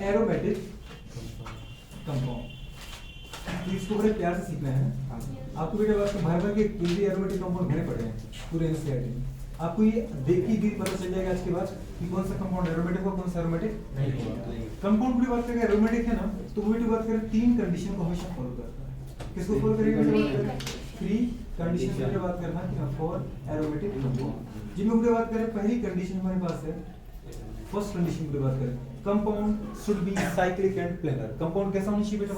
Aromatic compound, इसको बड़े प्यार से सीखना है। आपको बेटा बात भर भर के केंद्रीय एरोमेटिक कंपाउंड भरे पड़े हैं पूरे एनसीईआरटी में। आपको ये देख ही पता चल जाएगा आज के बाद कि कौन सा कंपाउंड एरोमेटिक होगा, कौन सा एरोमेटिक नहीं होगा। कंपाउंड की बात करें एरोमेटिक है ना, तो वो बात करें तीन कंडीशन को हमेशा फॉलो करता है। किसको फॉलो करेगा? थ्री कंडीशन की बात करना कि फॉर एरोमेटिक कंपाउंड, जिनमें बात करें पहली कंडीशन हमारे पास है, फर्स्ट कंडीशन की बात करें compound should be cyclic and planar. Compound कैसा होना चाहिए बेटा?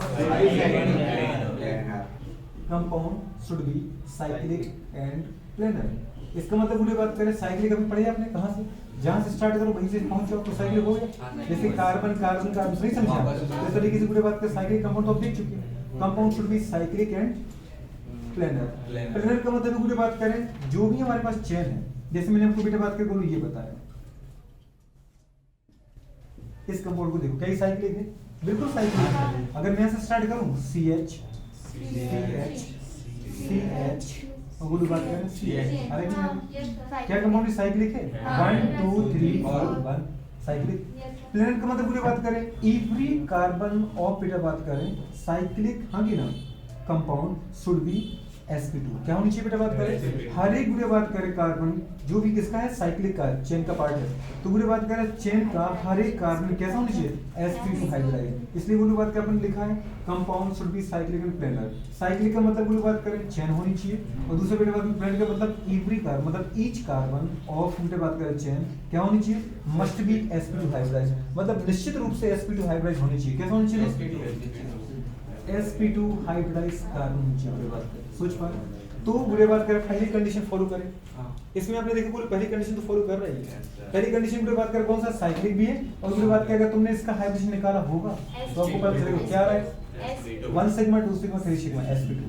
Compound should be cyclic and planar. इसका मतलब पूरी बात करें साइक्लिक अभी पढ़े आपने कहां से, जहां से स्टार्ट करो वहीं से पहुंचो तो साइक्लिक हो गया। जैसे कार्बन कार्बन कार्बन सही समझा, इस तरीके से पूरी बात करें साइक्लिक कंपाउंड तो आप देख चुके हैं। Compound should be cyclic and planar. Planar का मतलब पूरी बात करें जो भी हमारे पास चेन है, जैसे मैंने आपको बेटा बात करके बोलो ये बताया, इस कंपाउंड को देखो कई साइक्लिक है, बिल्कुल साइक्लिक है। अगर मैं यहां से स्टार्ट करूं CH CH CH और बोलो बात करें CH, अरे क्या कंपाउंड साइक्लिक है? 1 2 3 4 1 साइक्लिक। प्लेनर का मतलब पूरी बात करें एवरी कार्बन ऑफ बेटा बात करें साइक्लिक, हाँ कि ना, कंपाउंड शुड बी sp2। क्या होनी चाहिए बेटा बात करें? हर एक बुरे बात करें कार्बन जो भी किसका है साइक्लिक का चेन का पार्ट है, तो बुरे बात करें चेन का हर एक कार्बन कैसा होना चाहिए sp2 हाइब्रिडाइज। इसलिए बुरे बात का अपन लिखा है compound should be cyclic and planar. Cyclic का मतलब बुरे बात करें चेन होनी चाहिए, और दूसरे बेटे बात प्लेनर का मतलब एवरी कार्बन मतलब ईच कार्बन ऑफ बेटे बात करें चेन क्या होनी चाहिए, मस्ट बी sp2 हाइब्रिडाइज, मतलब निश्चित रूप से sp2 हाइब्रिडाइज होनी चाहिए। कैसा होनी चाहिए? sp2 हाइब्रिडाइज कार्बन होनी चाहिए। बात करें सोच पा रहे, तो बुरे बात करें पहली कंडीशन फॉलो करें। इसमें आपने देखा पूरी पहली कंडीशन तो फॉलो कर रही है। पहली कंडीशन बुरे बात करें कौन सा साइक्लिक भी है, और बुरे बात करें अगर तुमने इसका हाइब्रिडेशन निकाला होगा तो आपको पता चलेगा क्या रहा है 1 sigma 2 sigma 3 sigma sp2,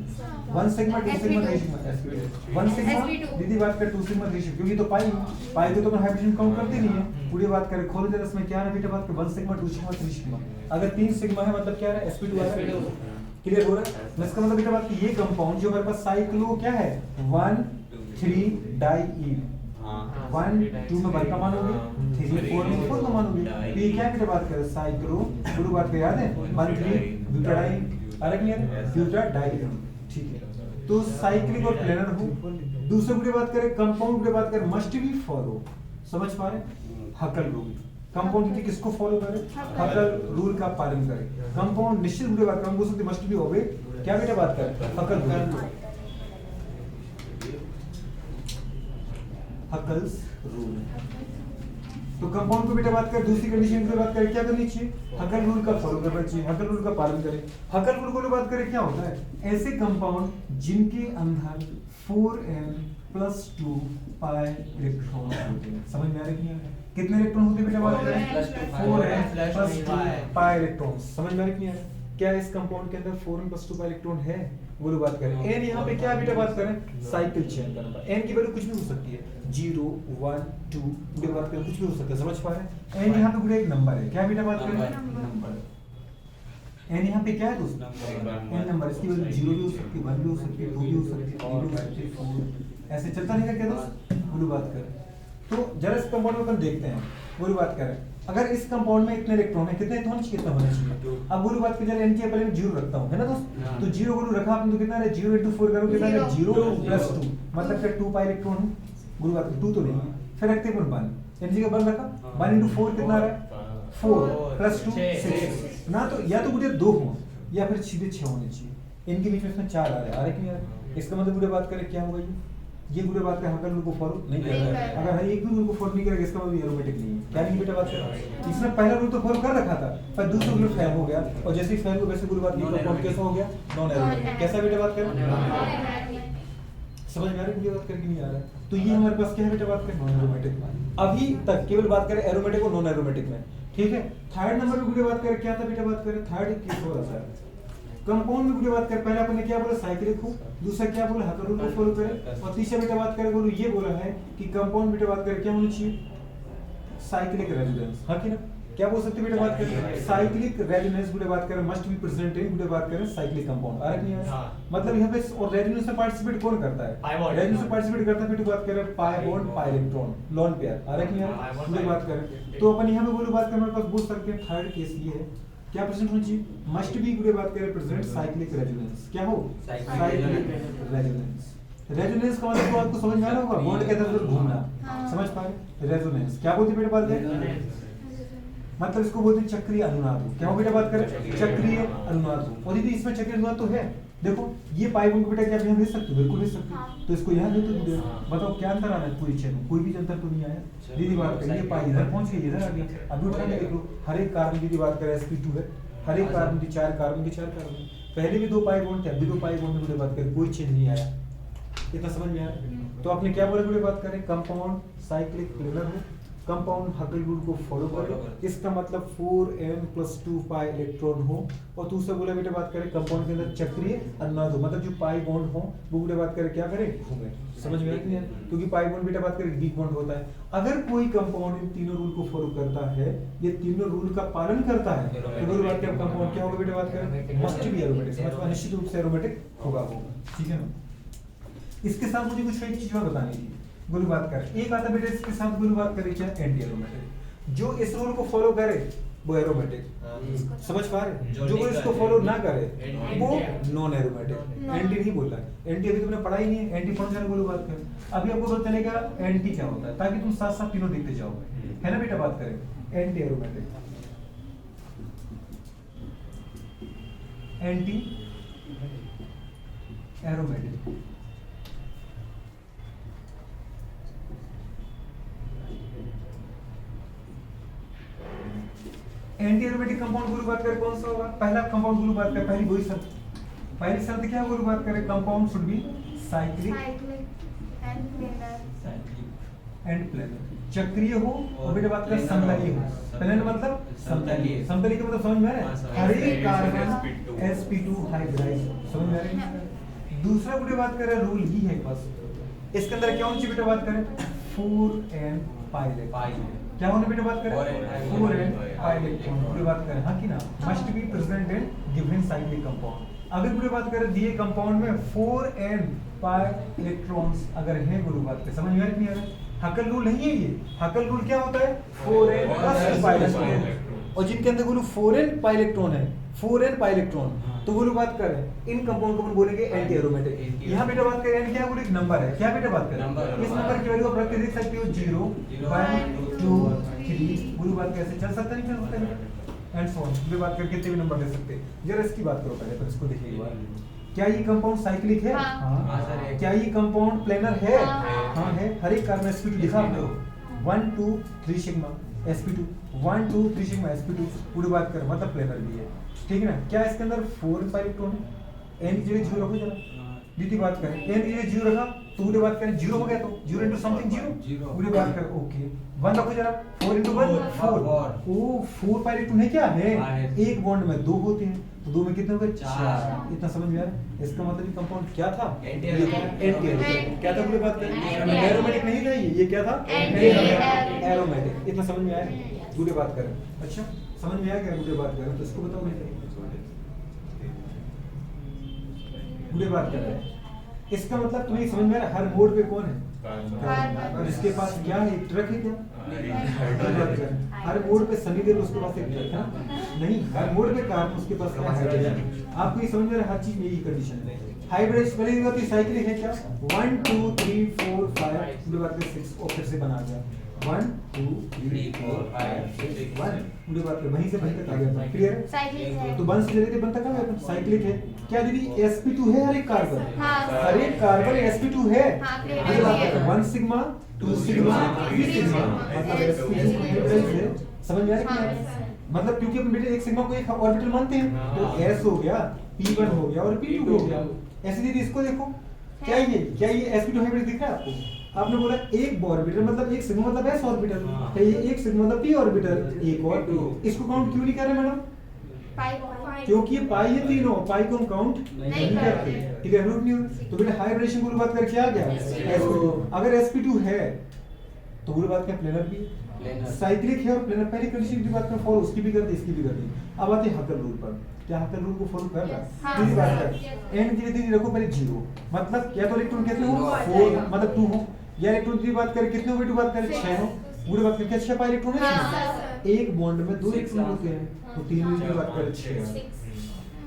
1 sigma 2 sigma 3 sigma sp2, 1 sigma दीदी बात करें 2 सिग्मा 3 सिग्मा, क्योंकि तो पाई को तो हाइब्रिडेशन काउंट करते नहीं है। पूरी बात करें खोलो जरा इसमें क्या है बेटा बात करें 1 सिग्मा 2 सिग्मा 3 सिग्मा, अगर 3 सिग्मा है मतलब क्या है sp2 आ रहा है। क्लियर हो रहा है? इसका मतलब बेटा बात कि ये कंपाउंड जो हमारे पास साइक्लो क्या है 1 3 डाई 1 2 में बाई का मान होगी, 3 4 में 4 का मान होगी, तो ये क्या बेटा बात करें साइक्लो पूरी बात याद है 1 3 ब्यूटाडाई अलग नहीं है ब्यूटाडाई, ठीक है। तो साइक्लिक और प्लेनर हो। दूसरे की बात करें कंपाउंड की बात करें मस्ट बी फॉलो, समझ पा रहे? हकल रूल। कंपाउंड की किसको फॉलो करे? हकल रूल का पालन करे। कंपाउंड निश्चित रूप से बात करें बोल सकते मस्ट बी ओबे क्या बेटा बात करें हकल रूल, हकल्स रूल। तो कंपाउंड को बेटा बात करें दूसरी कंडीशन की बात करें क्या करनी चाहिए? हकल रूल का फॉलो करना चाहिए, हकल रूल का पालन करें। हकल रूल को बात करें क्या होता है? ऐसे कंपाउंड जिनके अंदर 4n+2 पाई इलेक्ट्रॉन होते हैं। समझ में आ रहा है कि नहीं? कितने इलेक्ट्रॉन होते हैं बेटा बात करें 4n+2 पाई इलेक्ट्रॉन। समझ में आ रहा है कि नहीं? क्या इस कंपाउंड के अंदर 4n+2 पाई इलेक्ट्रॉन है? वो बात करें n यहाँ पे क्या बेटा बात करें साइकिल चेन का नंबर, n की वैल्यू कुछ भी हो सकती है 0 1 2 बेटा बात करें कुछ भी हो सकता है। समझ पा रहे हैं? n यहाँ पे पूरा एक नंबर है, क्या बेटा बात करें नंबर। n यहाँ पे क्या है दोस्त? n नंबर, इसकी वैल्यू 0 भी हो सकती है 1 भी हो सकती है 2 भी हो सकती है 3 भी हो सकती है 4 ऐसे चलता रहेगा क्या दोस्त? वो बात करें तो जरा इस कंपाउंड में अपन देखते हैं। वो बात करें अगर इस कंपाउंड में इतने इलेक्ट्रॉन है कितने होने चाहिए? कितना होना चाहिए? अब वो बात करें n की पहले मैं 0 रखता हूं है ना दोस्त, तो 0 को रखा आपने तो कितना है 0 * 4 करो कितना है 0 + 2 मतलब क्या 2 पाई इलेक्ट्रॉन है। वो बात 2 तो नहीं है, फिर रखते हैं 1 n की 1 रखा 1 * 4 कितना आ रहा है 4 + 2 6 ना, तो या तो बुढ़े 2 हो या फिर सीधे 6 होने चाहिए। इनके बीच में इसमें 4 आ रहा है कि नहीं आ रहा? इसका मतलब बुढ़े बात करें क्या होगा ये बुरे बात का हकल रूल को फॉलो नहीं कर रहा है। अगर एक भी रूल को फॉलो नहीं करेगा इसका मतलब एरोमेटिक नहीं है। क्या नहीं बेटा बात कर रहा है? इसने पहला रूल तो फॉलो कर रखा था पर दूसरा रूल फेल हो गया, और जैसे ही फेल हुआ वैसे बुरी बात ये कंपाउंड कैसा हो गया नॉन एरोमेटिक। कैसा बेटा बात कर समझ में आ रहा है? बात करके नहीं आ रहा है? तो ये हमारे पास क्या है बेटा बात करें नॉन एरोमेटिक। अभी तक केवल बात करें एरोमेटिक और नॉन एरोमेटिक में, ठीक है। थर्ड नंबर पे बात करें क्या था बेटा बात करें थर्ड केस हो रहा है कंपाउंड में बात करें पहले अपन ने क्या बोला साइक्लिक हो, दूसरा क्या बोला हकल रूल को फॉलो करें, और तीसरा बेटा बात करें बोलो ये बोला है कि कंपाउंड बेटा बात करें क्या होनी चाहिए साइक्लिक रेजोनेंस, हाँ कि ना? क्या बोल सकते बेटा बात करें साइक्लिक रेजोनेंस गुडे बात करें मस्ट बी प्रेजेंट इन गुडे बात करें साइक्लिक कंपाउंड आ रही है मतलब यहाँ पे और रेजोनेंस में पार्टिसिपेट कौन करता है रेजोनेंस में पार्टिसिपेट करता है बेटा बात करें pi bond pi electron lone pair आ रही है गुडे बात करें तो अपन यहाँ पे बोलो बात करें हमारे पास बोल सकते हैं थर्ड केस ये है क्या प्रेजेंट होनी चाहिए मस्ट बी गुडे बात करें प्रेजेंट साइक्लिक रेजोनेंस क्या हो साइक्लिक रेजोनेंस रेजोनेंस का मतलब आपको समझ में आ रहा होगा बॉन्ड के अंदर घूमना समझ पा रहे रेजोनेंस क्या बोलते बेटा बात करें मतलब इसको बोलते हैं चक्रीय अनुनाद क्या हो बेटा बात करें चक्रीय अनुनाद और यदि इसमें चक्रीय अनुनाद तो है देखो ये पाई बॉन्ड को बेटा क्या आप यहाँ भेज सकते हो बिल्कुल भेज सकते हो तो इसको यहाँ भेज दो बताओ क्या अंतर आ रहा है पूरी चेन में कोई भी अंतर तो नहीं आया दीदी बात करें ये पाई इधर पहुंच गई इधर आ गया अभी उठा के देख लो हर एक कार्बन दीदी बात करें sp2 है हर एक कार्बन की 4 कार्बन की 4 कार्बन पहले भी 2 पाई बॉन्ड थे अभी 2 पाई बॉन्ड में बात करें कोई चेंज नहीं आया इतना समझ में आया तो आपने क्या बोला गुडे बात करें कंपाउंड साइक्लिक प्लेनर हो कंपाउंड हकल रूल को फॉलो करो इसका मतलब 4n+2 पाई इलेक्ट्रॉन हो और दूसरा बोला बेटा बात करें कंपाउंड के अंदर चक्रीय अनुनाद हो मतलब जो पाई बॉन्ड हो वो बेटा बात करें क्या करे घूमे समझ में आती है क्योंकि पाई बॉन्ड बेटा बात करें वीक बॉन्ड होता है अगर कोई कंपाउंड इन तीनों रूल को फॉलो करता है ये तीनों रूल का पालन करता है तो बोलो बात करें कंपाउंड क्या होगा बेटा बात करें मस्ट बी एरोमेटिक समझ में निश्चित रूप से एरोमेटिक होगा वो ठीक है ना इसके साथ मुझे कुछ एक चीज और बतानी थी गुरु बात कर एक आता बेटा इसके साथ गुरु बात करें क्या एंटी एरोमेटिक जो इस रूल को फॉलो करे वो एरोमेटिक समझ पा रहे जो इसको फॉलो ना करे वो नॉन एरोमेटिक एंटी नहीं बोल रहा है एंटी अभी तुमने पढ़ा ही नहीं है एंटी पढ़ जाने गुरु बात कर अभी आपको पता चलेगा एंटी क्या होता है ताकि तुम साथ साथ तीनों देखते जाओ है ना बेटा बात करें anti aromatic anti aromatic anti aromatic compound गुरु बात करें कौन सा होगा पहला कंपाउंड गुरु बात करें पहली शर्त क्या गुरु बात करें compound should be cyclic and planar चक्रीय हो और बेटा बात करें समतलीय हो प्लेनर मतलब समतलीय समतलीय का मतलब समझ में आ रहा है हर एक कार्बन sp2 हाइब्रिडाइज समझ में आ रही है दूसरा बेटा बात करें रूल ही है बस इसके अंदर क्या होनी चाहिए बेटा बात करें 4n पाई क्या होने बेटा बात करें 4n पाई इलेक्ट्रॉन पूरी बात करें हां कि ना must be present in given cyclic compound अगर पूरी बात करें दिए कंपाउंड में 4n पाई इलेक्ट्रॉन्स अगर है पूरी बात करें समझ में नहीं आ रहा हकल रूल नहीं है ये हकल रूल क्या होता है 4n प्लस पाई इलेक्ट्रॉन और जिनके अंदर बोलो 4n पाई इलेक्ट्रॉन है 4n पाई इलेक्ट्रॉन तो बोलो बात करें इन कंपाउंड को अपन बोलेंगे एंटी एरोमेटिक यहाँ बेटा बात करें एंटी क्या बोले एक नंबर है क्या बेटा बात करें इस नंबर की वैल्यू आप रख के देख सकते हो 0 1 2 3 बोलो बात कैसे चल सकता नहीं चल सकता बेटा एंड सो ऑन ये बात करके कितने भी नंबर ले सकते हैं जरा इसकी बात करो पहले पर इसको देखिए एक बार क्या ये कंपाउंड साइक्लिक है हां क्या ये कंपाउंड प्लेनर है हां है हर एक कार्बन sp2 लिखा आपने 1 2 3 सिग्मा sp2 1 2 3 सिग्मा sp2 पूरी बात कर मतलब प्लेनर भी है ठीक है ना क्या इसके अंदर 4 पाई इलेक्ट्रॉन है n की जगह 0 रखो जरा दीदी बात करें n की जगह 0 रखा तो पूरी बात करें 0 हो गया तो 0 into समथिंग 0 पूरी बात कर ओके 1 रखो जरा 4 into 1 4 ओ 4 पाई इलेक्ट्रॉन है क्या है एक बॉन्ड में 2 होते हैं तो 2 में कितने हो गए 4 इतना समझ में आ रहा है इसका मतलब ये कंपाउंड क्या था एंटी एरोमेटिक क्या था पूरी बात करें एरोमेटिक नहीं था ये क्या था एरोमेटिक इतना समझ में आया पूरी बात करें अच्छा समझ में आ गया पूरी बात करें तो इसको बताओ नहीं पूरी बात कर रहे हैं इसका मतलब तुम्हें समझ में आ रहा है हर मोड पे कौन है और इसके पास क्या है एक ट्रक है क्या हर मोड पे सभी के उसके पास एक ट्रक है नहीं हर मोड पे कार उसके पास क्या है आपको ये समझ में आ रहा है हर चीज में यही कंडीशन है हाइब्रिड पहले ये बात साइक्लिक है क्या 1 2 3 4 5 पूरी बात कर 6 और फिर से बना गया 1 2 3 4 5 6 1 पूरी बात कर वहीं से वहीं तक आ गया क्लियर है साइक्लिक है तो 1 से लेकर 1 तक आ गया साइक्लिक है क्या दीदी sp2 है हर एक कार्बन हर एक कार्बन sp2 है पूरी बात कर 1 सिग्मा 2 सिग्मा 3 सिग्मा मतलब sp2 हाइब्रिड है समझ में आ रहा है मतलब क्योंकि अपन बेटे एक सिग्मा को एक ऑर्बिटल मानते हैं तो s हो गया p1 हो गया और p2 हो गया ऐसे दीदी इसको देखो क्या ये sp2 हाइब्रिड दिख रहा है आपको आपने बोला एक ऑर्बिटल मतलब एक सिग्मा मतलब s ऑर्बिटल है ये एक सिग्मा मतलब p ऑर्बिटल एक और इसको काउंट क्यों नहीं कर रहे मैडम क्योंकि ये पाई है तीनों पाई को हम काउंट नहीं करते ठीक है रूट नहीं तो बेटा हाइब्रिडेशन को बात करके आ गया अगर sp2 है तो पूरी बात क्या प्लेनर भी है, साइक्लिक है और प्लेनर। पहली कंडीशन की बात करें फॉलो, उसकी भी कर दी इसकी भी कर दी। अब आते हैं हकल रूल पर। क्या हकल रूल को फॉलो कर रहा है? दूसरी बात कर एन की जगह रखो पहले 0, मतलब या तो इलेक्ट्रॉन कितने हो 4 मतलब 2 हो, या इलेक्ट्रॉन की बात करें कितने हो, बात करें 6 हो। पूरी बात करके 6 पाई इलेक्ट्रॉन है, एक बॉन्ड में 2 इलेक्ट्रॉन होते हैं, तो 3 की बात करें 6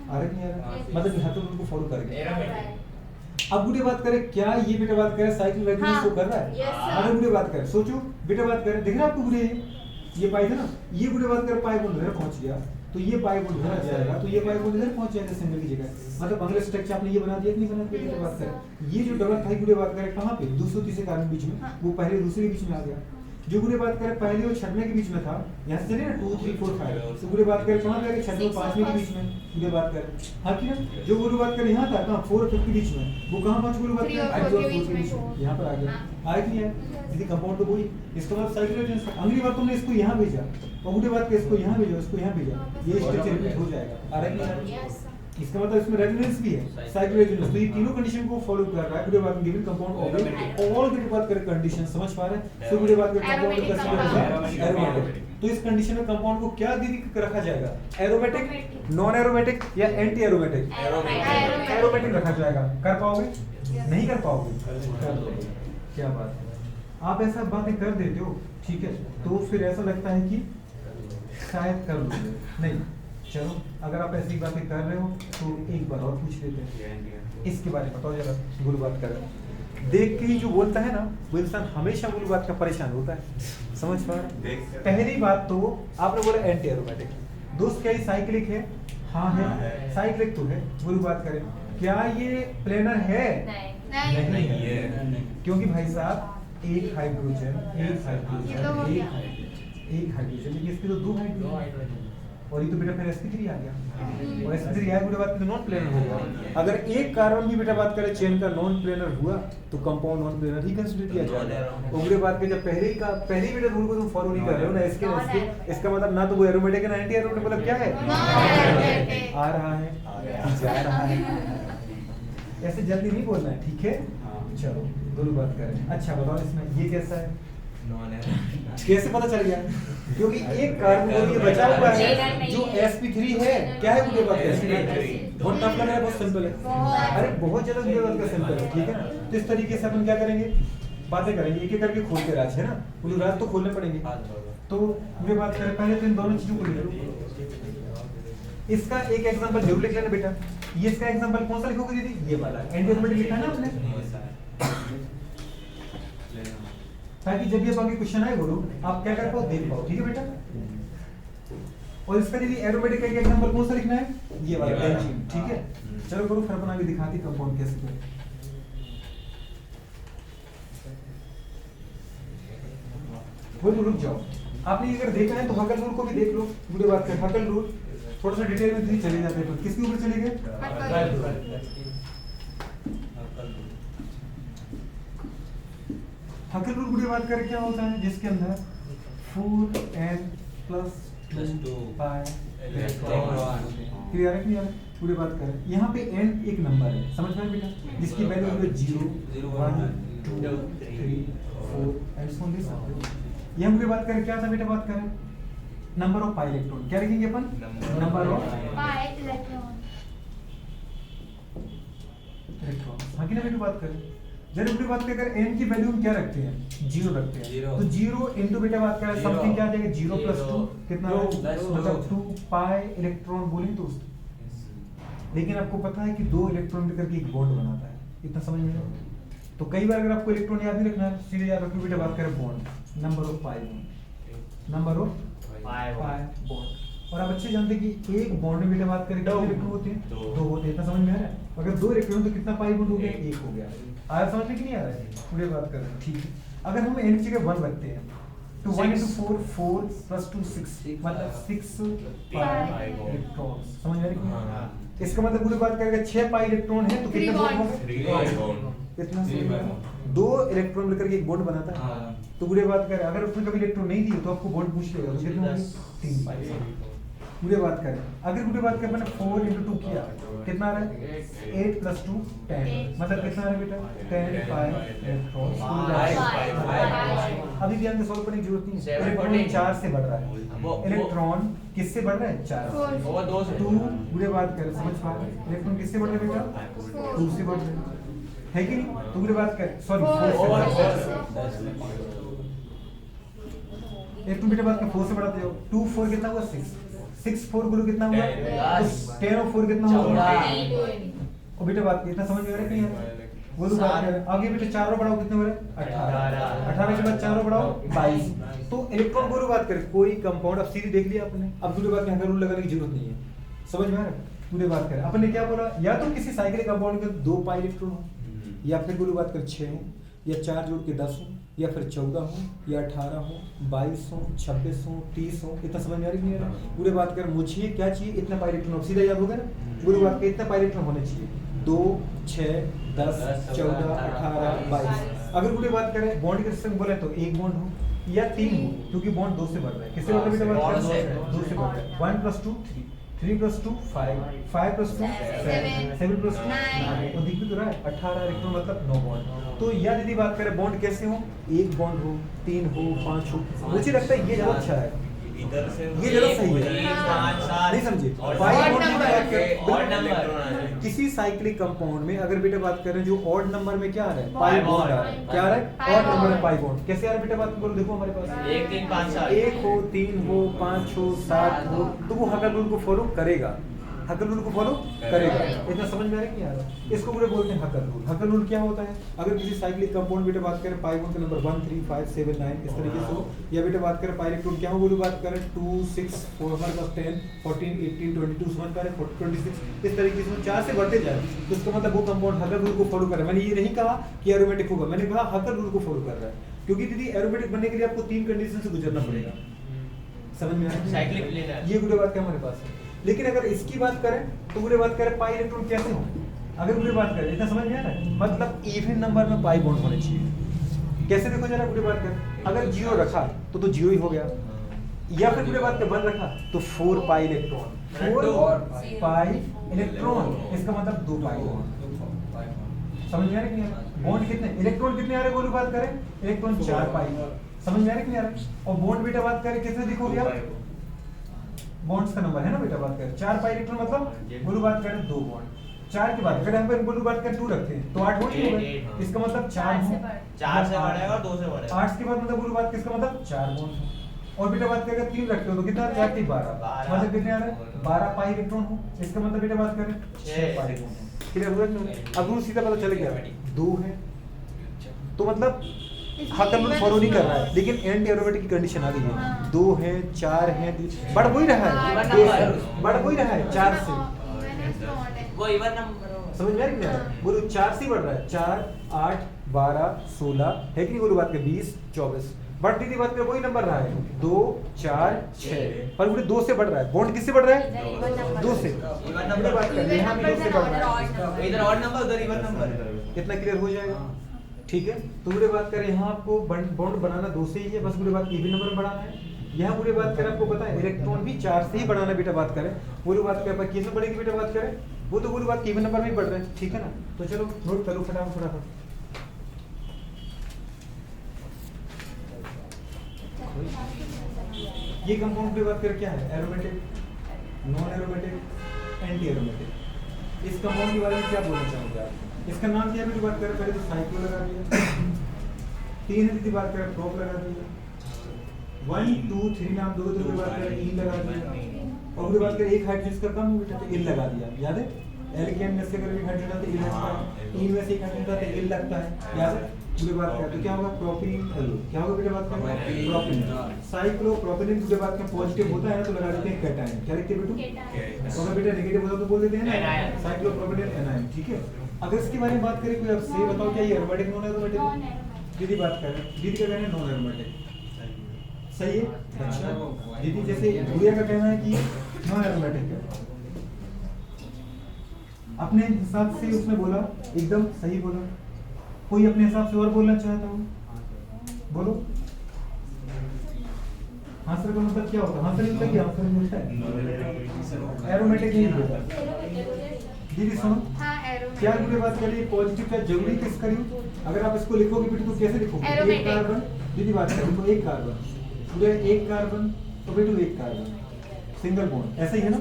आ रहा नहीं आ रहा, मतलब हकल रूल को फॉलो करके। अब बुढ़े बात करें क्या ये बेटा बात करें साइकिल रेडियस को कर रहा है। अगर बुढ़े बात करें सोचो बेटा बात करें, देख रहे आपको बुढ़े ये पाई था ना, ये बुढ़े बात करें पाई बॉन्ड इधर पहुंच गया, तो ये पाई बॉन्ड इधर जाएगा, तो ये पाई बॉन्ड इधर पहुंच जाएगा सिंगल की जगह। मतलब अगले स्ट्रक्चर आपने ये बना दिया कि नहीं बना दिया। बात करें ये जो डबल था बुढ़े बात करें कहाँ पे, दूसरे तीसरे कार्बन बीच में, वो पहले दूसरे बीच में आ गया। जो बुढ़े बात करें पहले और छठवें के बीच में था, यहाँ से चलिए ना 2 3 4 5, तो बुढ़े बात करें कहाँ पे, छठवें 5वें के बीच में बुढ़े बात करें। हाँ कि ना, जो बुढ़े बात करें यहाँ था कहाँ 4 और 5 के बीच में, वो कहाँ पहुँच बुढ़े बात करें यहाँ पर आ गया। आया कि नहीं आया? यदि कंपाउंड तो वही, इसका मतलब साइकिल रेडियस। अगली बार तुमने इसको यहाँ भेजा और बुढ़े बात करें इसको यहाँ भेजा, इसको यहाँ भेजा, ये स्ट्रक्चर रिपीट हो जाएगा। आ रहा है कि नहीं? इसका मतलब इसमें रेजोनेंस भी है, साइक्लिक रेजोनेंस। तो ये तीनों कंडीशन को फॉलो कर रहा है बुढ़े बात गिवन कंपाउंड ऑफ ऑल की बात करें कंडीशन, समझ पा रहे हैं? सो बुढ़े बात करें कंपाउंड का कंसीडर एरोमेटिक। तो इस कंडीशन में कंपाउंड को क्या दीदी रखा जाएगा, एरोमेटिक, नॉन एरोमेटिक या एंटी एरोमेटिक? एरोमेटिक रखा जाएगा। कर पाओगे? नहीं कर पाओगे? कर दोगे। क्या बात है, आप ऐसा बातें कर देते हो, ठीक है, तो फिर ऐसा लगता है कि शायद कर लोगे। नहीं, चलो अगर आप ऐसी बातें कर रहे हो तो एक बार और पूछ लेते हैं इसके बारे में, बताओ जरा। गुरु बात कर देख के ही जो बोलता है ना वो इंसान हमेशा गुरु बात का परेशान होता है, समझ पा रहे? पहली बात तो आपने बोला एंटी एरोमेटिक, दोस्त क्या ये साइक्लिक है? हाँ है, साइक्लिक तो है। गुरु बात करें क्या ये प्लेनर है? नहीं है, क्योंकि भाई साहब एक हाइड्रोजन एक हाइड्रोजन एक हाइड्रोजन, लेकिन इसके तो 2 हाइड्रोजन और ये तो बेटा फिर sp3 आ गया, और sp3 आया बेटा बात तो नॉन प्लेनर हो गया। अगर एक कार्बन भी बेटा बात करें चेन का नॉन प्लेनर हुआ तो कंपाउंड नॉन प्लेनर ही कंसीडर किया जाएगा। उगले बात के जब पहले बेटा रूल को तुम फॉलो नहीं कर रहे हो ना इसके, इसका मतलब ना तो वो एरोमेटिक है ना एंटी एरोमेटिक, मतलब क्या है? आ रहा है जा रहा है, ऐसे जल्दी नहीं बोलना है, ठीक है? चलो गुरु बात करें। अच्छा बताओ इसमें ये कैसा है? कैसे पता चल गया? क्योंकि एक कार्बन ये बचा हुआ है जो sp3 है। क्या है मुझे बात है? बहुत टफ लग रहा है, बहुत सिंपल है। अरे बहुत ज्यादा मुझे बात का सिंपल है, ठीक है ना? तो इस तरीके से अपन क्या करेंगे, बातें करेंगे एक एक करके खोल के राज है ना, पूरी रात तो खोलने पड़ेंगे। तो मुझे बात करें पहले तो इन दोनों चीजों को ले लो। इसका एक एग्जांपल जरूर लिख लेना बेटा। ये इसका एग्जांपल कौन सा लिखोगे दीदी? ये वाला एंटी एरोमेटिक लिखा है ना आपने, ताकि जब ये बाकी क्वेश्चन आए बोलो आप क्या कर पाओ, देख पाओ, ठीक है बेटा? और इसका यदि एरोमेटिक का एग्जांपल कौन सा लिखना है? ये वाला बेंजीन, ठीक है? चलो करो फिर अपन आगे दिखाती कंपाउंड कैसे करें। वो रुक जाओ, आपने अगर देखा है तो हकल रूल को भी देख लो। बुढ़े बात कर हकल रूल थोड़ा सा डिटेल में चले जाते हैं, तो किसके ऊपर चले गए? हकल रूल बुढ़े बात करें क्या होता है, जिसके अंदर 4n + 2 पाई क्लियर है? क्लियर पूरी बात करें। यहाँ पे n एक नंबर है, समझ में बेटा, जिसकी वैल्यू है 0 1 2 3 4 एंड सो ऑन। यहाँ पूरी बात करें क्या था बेटा, बात करें नंबर ऑफ पाई इलेक्ट्रॉन। क्या लिखेंगे अपन? Number of pi electron. हाँ कि ना बेटा बात करें, जब अपनी बात करें n की वैल्यू हम क्या रखते हैं? 0 रखते हैं। तो 0 इनटू बेटा बात करें समथिंग क्या आ जाएगा? 0 + 2 कितना है? मतलब 2 पाई इलेक्ट्रॉन बोलेंगे दोस्त। लेकिन आपको पता है कि 2 इलेक्ट्रॉन मिलकर के एक बॉन्ड बनाता है, इतना समझ में आया? तो कई बार अगर आपको इलेक्ट्रॉन याद नहीं रखना है, सीधे याद रखो बेटा बात करें bond, number of pi bond, number of pi bond. और आप अच्छे जानते हैं कि एक बॉन्ड में बेटा बात करें कितने इलेक्ट्रॉन होते हैं? 2 होते हैं, इतना समझ में आ रहा है? अगर 2 इलेक्ट्रॉन तो कितना पाई बॉन्ड हो गया? 1 हो गया। आया समझ में कि नहीं आ रहा है? पूरी बात कर रहे हैं, ठीक है? अगर हम n की जगह 1 रखते हैं तो 1 × 4 4 + 2 6 मतलब 6 पाई इलेक्ट्रॉन, समझ में आ रही है? इसका मतलब पूरी बात करेंगे 6 पाई इलेक्ट्रॉन है तो कितने बॉन्ड होंगे? कितना? 2 इलेक्ट्रॉन मिलकर के एक बॉन्ड बनाता है। तो पूरी बात करें अगर उसमें कभी इलेक्ट्रॉन नहीं दिए तो आपको बॉन्ड पूछ लेगा, तो कितने होंगे? 3 पाई। पूरे बात करें, अगर पूरे बात करें मैंने 4 × 2 किया कितना आ रहा है 8 + 2 10, मतलब कितना आ रहा है बेटा 10 5 इलेक्ट्रॉन। अभी ध्यान से सॉल्व करने की जरूरत नहीं है, इलेक्ट्रॉन 4 से बढ़ रहा है, इलेक्ट्रॉन किससे बढ़ रहा है 4 से, वो 2 से। तू पूरे बात कर समझ पा रहे, इलेक्ट्रॉन किससे बढ़ रहा है बेटा 2 से बढ़ रहा है कि नहीं, तू पूरे बात कर सॉरी 4 से एक तुम बेटा बात कर 4 से बढ़ाते हो, 2 4 कितना हुआ 6 6 4 गुरु कितना हुआ 10 और 4 कितना हुआ, और बेटा बात इतना समझ में आ रहा है कि नहीं वो तो बात कर आगे बेटा 4 और बढ़ाओ कितने हो रहे 18 18 के बाद 4 और बढ़ाओ 22। तो इलेक्ट्रॉन गुरु बात करें कोई कंपाउंड अब सीधी देख लिया आपने, अब पूरे बात में हर रूल लगाने की जरूरत नहीं है, समझ में आ रहा है। पूरे बात करें अपन ने क्या बोला, या तो किसी साइक्लिक कंपाउंड के 2 पाई इलेक्ट्रॉन हो, या फिर गुरु बात कर 6 हो, या 4 जोड़ के 10 हो, या फिर 14 हो, या 18 हो, 22 हो, 26 हो, 30 हो, इतना समझ में आ रही नहीं आ रहा। पूरे बात कर मुझे क्या चाहिए इतना पाई इलेक्ट्रॉन, सीधा याद होगा ना, पूरे बात के इतना पाई इलेक्ट्रॉन होने चाहिए 2 6 10 14 18 22। अगर पूरे बात करें बॉन्ड के सिस्टम बोले तो एक बॉन्ड हो या 3 हो, क्योंकि बॉन्ड 2 से बढ़ रहा है, किससे बढ़ रहा है बेटा 2 से बढ़ रहा है, 1 + 2 3 + 2 5 5 + 2 7 7 + 2 9 और दिख भी तो रहा है 18 इलेक्ट्रॉन मतलब 9 बॉन्ड। तो या यदि बात करें बॉन्ड कैसे हो, एक बॉन्ड हो 3 हो 5 हो, मुझे लगता है ये ज्यादा अच्छा है, इधर से ये ज्यादा सही है, 5 7 नहीं समझे और पाई odd बॉन्ड की number बात है, करें odd number है। किसी साइक्लिक कंपाउंड में अगर बेटा बात करें जो ऑड नंबर में क्या आ रहा है पाई बॉन्ड आ रहा है, क्या आ रहा है ऑड नंबर में पाई बॉन्ड, कैसे आ रहा है बेटा बात बोलो देखो हमारे पास 1 3 5 7 1 हो 3 हो 5 हो 7 हो, तो वो हकल रूल को फॉलो करेगा, हकल रूल को फॉलो करेगा, इतना समझ में आ रहा है कि यार इसको पूरे बोलते हैं हकल रूल। हकल रूल क्या होता है, अगर किसी साइक्लिक कंपाउंड बेटा बात करें पाई बॉन्ड का नंबर 1 3 5 7 9 इस तरीके से हो, या बेटा बात करें पाई इलेक्ट्रॉन क्या हो बोलो बात करें 2 6 4 10 14 18 22 समझ पा रहे 26 इस तरीके से 4 से बढ़ते जाए, तो इसका मतलब वो कंपाउंड हकल रूल को फॉलो कर रहा है। मैंने ये नहीं कहा कि एरोमेटिक होगा, मैंने कहा हकल रूल को फॉलो कर रहा है, क्योंकि दीदी एरोमेटिक बनने के लिए आपको 3 कंडीशन से गुजरना पड़ेगा, समझ में आ रहा है साइक्लिक प्लेनर ये पूरे बात क्या हमारे पास है। लेकिन अगर इसकी बात करें तो पूरे बात करें पाई इलेक्ट्रॉन कैसे हो, अगर पूरे बात करें इतना समझ में आ रहा है, मतलब इवन नंबर में पाई बॉन्ड होने चाहिए, कैसे देखो जरा पूरे बात करें, अगर 0 रखा तो 0 ही हो गया, या फिर पूरे बात के 1 रखा तो 4 पाई इलेक्ट्रॉन 4 पाई इलेक्ट्रॉन, इसका मतलब 2 पाई बॉन्ड, समझ में आ रहा है कि नहीं? बॉन्ड कितने इलेक्ट्रॉन कितने आ रहे हैं बोलो बात करें, इलेक्ट्रॉन 4 पाई, समझ में आ रहा है कि नहीं आ रहा है, और बॉन्ड बेटा बात करें कितने दिखोगे आप, बॉन्ड्स का नंबर है ना बेटा बात करें 4 पाई इलेक्ट्रॉन मतलब बोलो बात करें 2 बॉन्ड, 4 के बाद अगर हम बोलो बात करें 2 रखते हैं तो 8 हो ही होगा, इसका मतलब 4 हो 4 से बढ़ेगा और 2 से बढ़ेगा, 8 के बाद मतलब बोलो बात किसका मतलब 4 बॉन्ड हो, और बेटा बात करें 3 रखते हो तो कितना 4 3 12 मतलब कितने आ रहे हैं 12 पाई इलेक्ट्रॉन हो, इसका मतलब बेटा बात करें 6 पाई बॉन्ड, क्लियर हुआ नहीं? अब रूल सीधा पता चल गया 2 है, तो मतलब हकल रूल फॉलो नहीं कर रहा है, लेकिन एंटी एरोमेटिक की कंडीशन आ गई है, 2 है 4 है बढ़ वही रहा है, बढ़ वही रहा है 4 से, वो इवन नंबर समझ में आ रही है बोलो 4 से बढ़ रहा है 4 8 12 16 है कि नहीं बोलो बात के 20 24 बढ़ती थी बात में वही नंबर रहा है 2 4 6 पर पूरे 2 से बढ़ रहा है, बॉन्ड किससे बढ़ रहा है 2 से, इवन नंबर बात कर यहाँ भी 2 से बढ़ रहा है, इधर ऑड नंबर उधर इवन नंबर कितना क्लियर हो जाएगा, ठीक है। तो पूरे बात करें यहाँ आपको बॉन्ड बनाना 2 से ही है, बस पूरे बात इवन नंबर में बढ़ाना है, यहाँ पूरी बात करें आपको पता है इलेक्ट्रॉन भी 4 से ही बढ़ाना बेटा बात करें, पूरी बात करें किस में बढ़ेगी बेटा बात करें, वो तो पूरी बात इवन नंबर में ही बढ़ रहा है, ठीक है ना। तो चलो नोट करो फटाफट, ये कंपाउंड की बात करें क्या है aromatic, non aromatic, anti aromatic, इस कंपाउंड के बारे में क्या बोलना चाहोगे आप, इसका नाम क्या है मेरी बात करें, पहले तो साइक्लो लगा दिया, 3 है बात करें प्रोप लगा दिया, 1 2 3 नाम दो तो बात करें इन लगा दिया, और फिर बात करें एक हाइड्रोजन का कम बेटा तो इन लगा दिया, याद है एल्केन में से अगर एक हाइड्रोजन आता है इन लगता है, इन में से एक हाइड्रोजन आता है इन लगता है, याद है पूरी बात करें तो क्या होगा प्रोपिलीन, क्या होगा बेटा बात करें प्रोपिलीन, साइक्लो प्रोपिलीन पूरी बात करें पॉजिटिव होता है ना तो लगा देते हैं कैटायन, क्या लिखते हैं बेटू, अगर बेटा नेगेटिव होता तो बोल देते हैं ना साइक्लो प्रोपिलीन एनायन, ठीक है। अगर इसके बारे में बात करें कोई आपसे बताओ क्या ये एरोमेटिक नॉन एरोमेटिक, दीदी बात करें दीदी का कहना है नॉन एरोमेटिक, सही है, अच्छा दीदी जैसे गुड़िया का कहना है कि नॉन एरोमेटिक है, अपने हिसाब से उसने बोला एकदम सही बोला, कोई अपने हिसाब से और बोलना चाहता हो बोलो, हां सर का मतलब क्या होता है? हां सर मतलब क्या होता है? एरोमेटिक नहीं होता। दीदी सुनो, हाँ एरोमेटिक। क्या मुझे बात करिए पॉजिटिव क्या जरूरी किस करिए? अगर आप इसको लिखोगे बेटे तो कैसे लिखोगे? एक Aromatic। कार्बन, दीदी बात करें तो एक कार्बन, पूरे एक कार्बन तो बेटू एक कार्बन, सिंगल बॉन्ड, ऐसा ही है ना?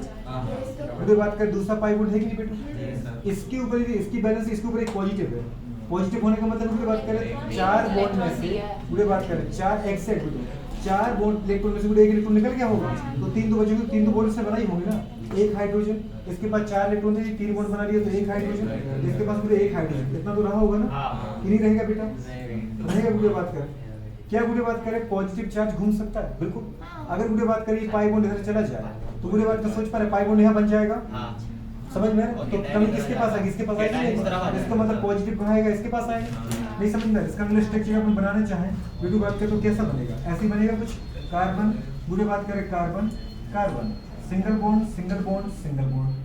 मुझे बात करें दूसरा पाई बॉन्ड है कि नहीं बेटू? इसके ऊपर इसकी बैलेंस इसके ऊपर एक पॉजिटिव है। पॉजिटिव होने का मतलब मुझे बात करें चार बॉन्ड में से मुझे बात करें चार एक्सेट बेटू, चार बॉन्ड इलेक्ट्रॉन में से एक इलेक्ट्रॉन निकल गया होगा तो तीन तो बचेंगे, तीन तो बॉन्ड से बना ही होंगे ना। एक हाइड्रोजन, इसके पास चार इलेक्ट्रॉन है, तीन बॉन्ड बना लिया तो एक हाइड्रोजन, इसके पास पूरे एक हाइड्रोजन, इतना तो रहा होगा ना? कि नहीं रहेगा बेटा? रहेगा। मुझे बात करें क्या मुझे बात करें पॉजिटिव चार्ज घूम सकता है? बिल्कुल। अगर मुझे बात करिए पाई बॉन्ड इधर चला जाए तो मुझे बात कर सोच पा रहे पाई बॉन्ड यहाँ बन जाएगा, समझ में? तो कमी किसके पास आएगी? इसके पास आएगी। इसका मतलब पॉजिटिव कहाँ आएगा? इसके पास आएगा। नहीं समझ में? इसका मतलब स्ट्रक्चर अपन बनाना चाहें वीडियो बात करें तो कैसा बनेगा? ऐसे ही बनेगा कुछ। कार्बन, मुझे बात करें carbon carbon, single bond single bond single bond.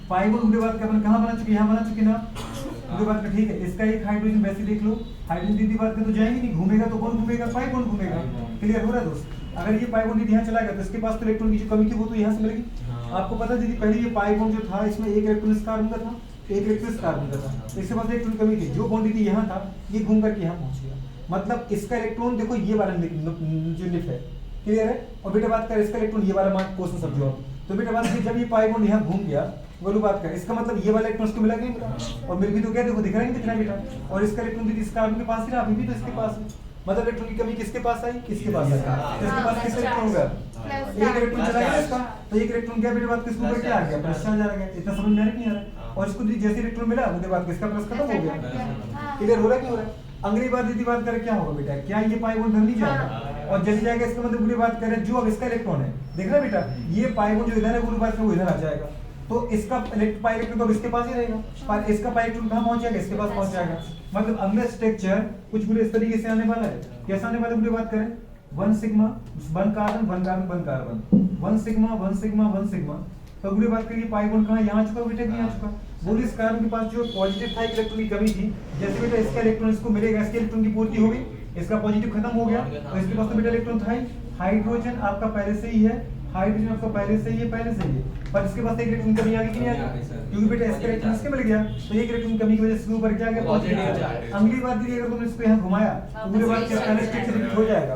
Pi bond मुझे बात कर अपन कहाँ बना चुके? यहाँ बना चुके ना? मुझे बात कर ठीक है। इसका एक हाइड्रोजन वैसे देख लो, हाइड्रोजन दीदी बात कर तो जाएंगे नहीं, घूमेगा तो कौन घूमेगा? पाई बॉन्ड घूमेगा। क्लियर हो रहा है दोस्त? अगर ये पाई बॉन्ड यहाँ चला गया तो इसके पास तो इलेक्ट्रॉन की जो कमी थी वो तो यहाँ से मिलेगी। आपको पता दीदी पहले ये पाई बॉन्ड जो था इसमें एक इलेक्ट्रॉन इस कार्बन का था, एक इलेक्ट्रॉन इस कार्बन का था, इसके पास इलेक्ट्रॉन कमी थी, जो बॉन्ड दीदी यहाँ था ये घूम करके यहाँ पहुंच गया। मतलब इसका इलेक्ट्रॉन देखो ये वाला जो निफ है, क्लियर है? और बेटा बात कर इसका इलेक्ट्रॉन ये वाला मार्क क्वेश्चन समझो। तो बेटा बात कर जब ये पाई बॉन्ड यहाँ घूम गया बोलो बात कर इसका मतलब ये वाला इलेक्ट्रॉन इसको मिला कि नहीं मिला? और मिल भी तो क्या देखो दिख रहा है नहीं दिख रहा बेटा? और इसका इलेक्ट्रॉन दीदी इस कार्बन के पास ही ना, अभी भी तो इसके पास है। मतलब इलेक्ट्रॉन की कमी किसके पास आई? किसके पास आई? इसके पास किसका इलेक्ट्रॉन होगा? एक इलेक्ट्रॉन चला गया इसका, तो एक इलेक्ट्रॉन क्या बेटा बात किसके ऊपर क्या आ गया? प्लस चार्ज आ गया। इतना समझ में आ रहा है नहीं आ रहा? और इसको जैसे इलेक्ट्रॉन मिला मुझे बात किसका प्लस खत्म हो गया। क्लियर हो रहा है कि हो रहा है? अगली बार दीदी बात करें क्या होगा बेटा? क्या ये पाई बॉन्ड नहीं जाएगा? और जैसे जाएगा इसका मतलब पूरी बात करें जो अब इसका इलेक्ट्रॉन है देख रहा है बेटा, ये पाई बॉन्ड जो इधर है पूरी बात वो इधर आ जाएगा, तो इसका पाई इलेक्ट्रॉन तो इसके पास ही रहेगा, पर इसका पाई इलेक्ट्रॉन कहाँ पहुंच जाएगा? इसके पास पहुंच जाएगा। मतलब अगला स्ट्रक्चर कुछ पूरे इस तरीके से आने वाला है। कैसा आने वाला है? बात करें one sigma one carbon one carbon one carbon, one sigma one sigma one sigma. तो अगली बात करिए पाई बॉन्ड कहाँ? यहाँ चुका बेटा, यहाँ चुका। बोले इस कार्बन के पास जो पॉजिटिव था इलेक्ट्रॉन की कमी थी, जैसे बेटा इसका इलेक्ट्रॉन इसको मिलेगा, इसके इलेक्ट्रॉन की पूर्ति हो गई, इसका पॉजिटिव खत्म हो गया, तो इसके पास तो बेटा इलेक्ट्रॉन था ही। हाइड्रोजन आपका पहले से ही है, हाइड्रोजन आपका पहले से ही है, पहले से ही है, पर इसके पास एक इलेक्ट्रॉन कमी आ गई कि नहीं आ गई? क्योंकि बेटा इसका इलेक्ट्रॉन इसके मिल गया, तो एक इलेक्ट्रॉन कमी की वजह से ऊपर क्या आ गया? पॉजिटिव। अगली बार दीदी अगर तुमने इसको यहाँ घुमाया तो पूरे बात क्या पहले स्ट्रक्चर रिपीट हो जाएगा।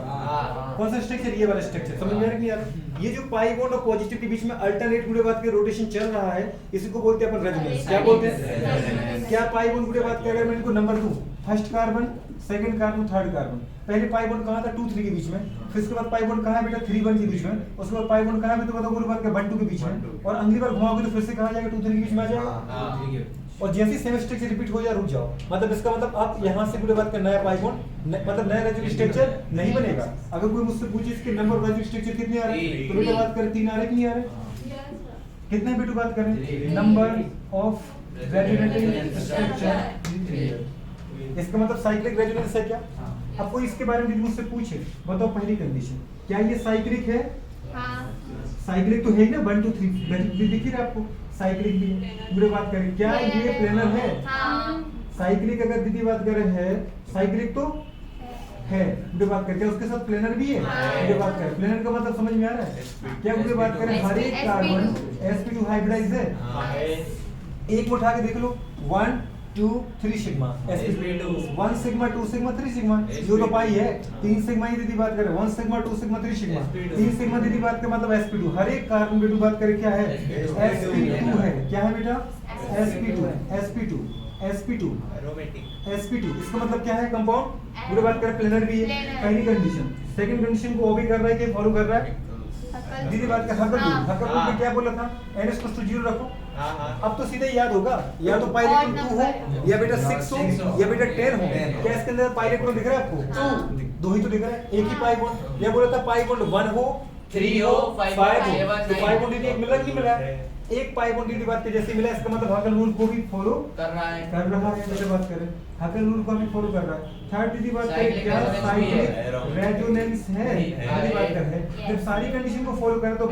कौन सा स्ट्रक्चर? ये वाला स्ट्रक्चर। समझ में आ रहा है कि यार ये जो पाई बॉन्ड और पॉजिटिव के बीच में अल्टरनेट पूरे बात के रोटेशन चल रहा है, इसी को बोलते हैं अपन रेजोनेंस। क्या बोलते हैं? क्या पाई बॉन्ड पूरे बात के अगर मैं इनको नंबर दूं, first carbon second carbon third carbon, पहले पाई बॉन्ड कहाँ था? 2 3 के बीच में, फिर उसके बाद पाई बॉन्ड कहाँ है बेटा? 3 1 के बीच में, उसके बाद पाई बॉन्ड कहाँ है? तो बताओ पूरी बात के 1 2 के बीच में, और अगली बार घुमाओगे तो फिर से कहाँ जाएगा? 2 3 के बीच में आ जाएगा। और जैसे सेम स्ट्रक्चर रिपीट हो जाए रुक जाओ, मतलब इसका मतलब आप यहाँ से पूरे बात का नया पाई बॉन्ड मतलब नया रेजोनेंस स्ट्रक्चर नहीं बनेगा। अगर कोई मुझसे पूछे इसके नंबर ऑफ रेजोनेंस स्ट्रक्चर कितने आ रहे हैं तो बेटा बात करें 3 आ रहे कि नहीं आ रहे? कितने बेटू बात करें? Number of resonance structure. इसका मतलब साइक्लिक रेजोनेंस है क्या? अब कोई इसके बारे में मुझसे पूछे बताओ पहली कंडीशन क्या ये साइक्लिक है? साइक्लिक तो है ही ना, 1 2 3 दिख रहा है आपको, साइक्लिक भी है। मुझे बात करें क्या ये प्लेनर है? साइक्लिक अगर दीदी बात करें है, साइक्लिक तो है। मुझे बात करें क्या उसके साथ प्लेनर भी है? मुझे बात करें प्लेनर का मतलब समझ में आ रहा है क्या? मुझे बात करें हर एक कार्बन sp2 हाइब्रिडाइज है। एक उठा के देख लो 1 2 3 sigma sp2, 1 sigma 2 sigma 3 sigma, जो तो पाई है 3 सिग्मा ही दीदी बात करें 1 सिग्मा 2 सिग्मा 3 सिग्मा, 3 सिग्मा दीदी बात करें मतलब sp2। हर एक कार्बन बेटू बात करें क्या है? sp2 है। क्या है बेटा? sp2 sp2 sp2 sp2। इसका मतलब क्या है? कंपाउंड। मुझे बात करें प्लेनर भी है, पहली कंडीशन। सेकंड कंडीशन को वो भी कर रहा है कि फॉलो कर रहा है दीदी बात कर हकर रूल में क्या बोला था? n=0 रखो। अब तो सीधे याद होगा, या तो पाई इलेक्ट्रॉन 2 हो या बेटा 6 हो या बेटा 10 हो। क्या इसके अंदर पाई इलेक्ट्रॉन दिख रहा है आपको? 2 ही तो दिख रहा है, एक ही पाई बॉन्ड। या बोला था पाई बॉन्ड 1 हो 3 हो 5 हो, तो पाई बॉन्ड एक मिला कि मिला? एक पाई बॉन्ड की बात के जैसे मिला, इसका मतलब हकर रूल को भी फॉलो कर रहा है। मेरे बात करें हकर रूल को भी फॉलो कर रहा है। थर्ड की बात करें क्या? साइक्लिक रेजोनेंस है। मेरी बात कर है जब सारी कंडीशन को फॉलो करें तो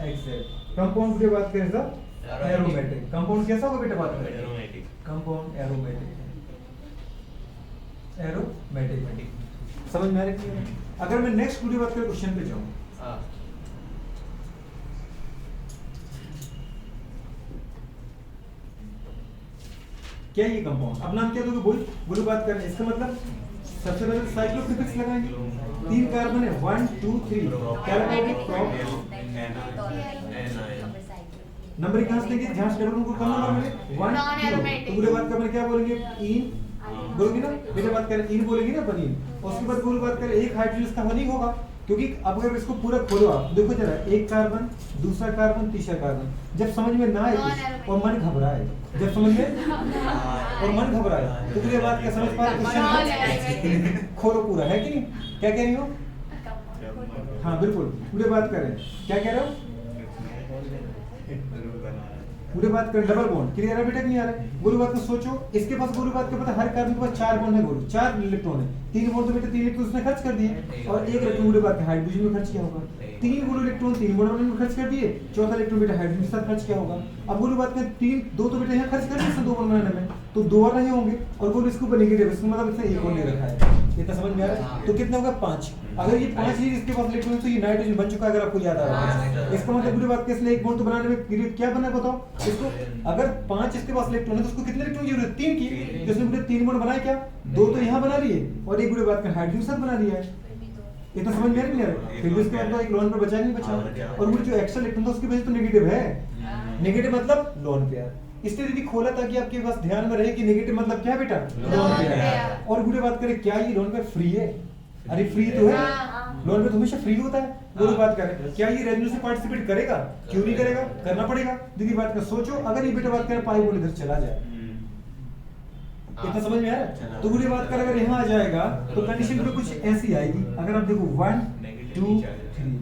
एग्जैक्ट। कंपाउंड की बात करें सर एरोमेटिक। कंपाउंड कैसा होगा बेटा? बात करें एरोमेटिक। कंपाउंड एरोमेटिक, एरोमेटिक समझ में आ रही है? अगर मैं नेक्स्ट वीडियो बात करें क्वेश्चन पे जाऊं, हाँ क्या ये कंपाउंड, अब नाम क्या दोगे, बोलो बात कर रहे हैं, इसका मतलब सबसे पहले साइक्लोप्रिफिक्स लगाएंगे, 3 कार्बन है 1 2 3, क्या लगाओगे टॉप नंबर कहां से लेंगे, जहां से डबल को कम नंबर मिले 1 2, तो पूरे बात का क्या बोलेंगे, इन बोलोगे ना, बेटा बात करें इन बोलेंगे ना बनीन, उसके बाद पूरी बात करें एक हाइड्रोजन इसका बनी होगा, क्योंकि अब अगर इसको पूरा खोलो आप देखो जरा, एक कार्बन दूसरा कार्बन तीसरा कार्बन, जब समझ में ना आए कुछ और मन घबराए, जब समझ में और मन घबराए तो पूरी बात क्या समझ पा रहे, खोलो पूरा, है कि नहीं, क्या कह रही हो, हाँ बिल्कुल पूरे बात करें, क्या कह रहे हो, पूरे बात करें, डबल बॉन्ड क्लियर है बेटा कि नहीं आ रहा है, गोलू बात को सोचो, इसके पास गोलू बात का पता हर कार्बन के पास 4 बॉन्ड है, गोलू 4 इलेक्ट्रॉन है, 3 बॉन्ड तो बेटा 3 इलेक्ट्रॉन उसने खर्च कर दिए, और 1 इलेक्ट्रॉन गोलू बात का हाइड्रोजन में खर्च किया होगा, 3 गोलू इलेक्ट्रॉन 3 बॉन्ड में खर्च कर दिए, चौथा इलेक्ट्रॉन बेटा हाइड्रोजन के साथ खर्च किया होगा, अब गोलू बात का 3 2 तो बेटा यहाँ खर्च कर दिए 2 बॉन्ड बनाने में, तो 2 और नहीं होंगे, और गोलू इसके ऊपर नेगेटिव है, इसका मतलब इसने 1 और ले रखा है, इतना समझ में आ रहा है, तो कितना होगा 5, अगर ये 5 ही इसके पास इलेक्ट्रॉन तो ये नाइट्रोजन बन चुका है, अगर आपको याद आ रहा है, इसका मतलब पूरी बात इसलिए 1 बॉन्ड तो बनाने में पीरियड क्या बना बताओ, इसको अगर 5 इसके पास इलेक्ट्रॉन है तो उसको कितने इलेक्ट्रॉन की जरूरत है, 3 की, तो इसने पूरे 3 बॉन्ड बनाए क्या, 2 तो यहाँ बना लिए और एक पूरी बात का हाइड्रोजन साथ बना लिया है, ये तो समझ में आ रही है, फिर भी इसके बाद एक लोन पर बचा नहीं बचा, और वो जो एक्स्ट्रा इलेक्ट्रॉन था उसकी वजह तो नेगेटिव है, नेगेटिव मतलब लोन पेयर, इसलिए दीदी खोला ताकि आपके पास ध्यान में रहे कि नेगेटिव मतलब क्या बेटा, लोन पेयर, और पूरी बात करें क्या ये लोन पेयर फ्री है, अरे फ्री तो है, लोन पे तो हमेशा फ्री होता है, वो बात करें क्या ये रेवेन्यू से पार्टिसिपेट करेगा, क्यों नहीं करेगा, करना पड़ेगा, दीदी बात कर सोचो, अगर ये बेटा बात करें पाई बोल इधर चला जाए, इतना समझ में आ रहा है, तो पूरी बात कर अगर यहाँ आ जाएगा तो कंडीशन पे कुछ ऐसी आएगी, अगर आप देखो 1 2 3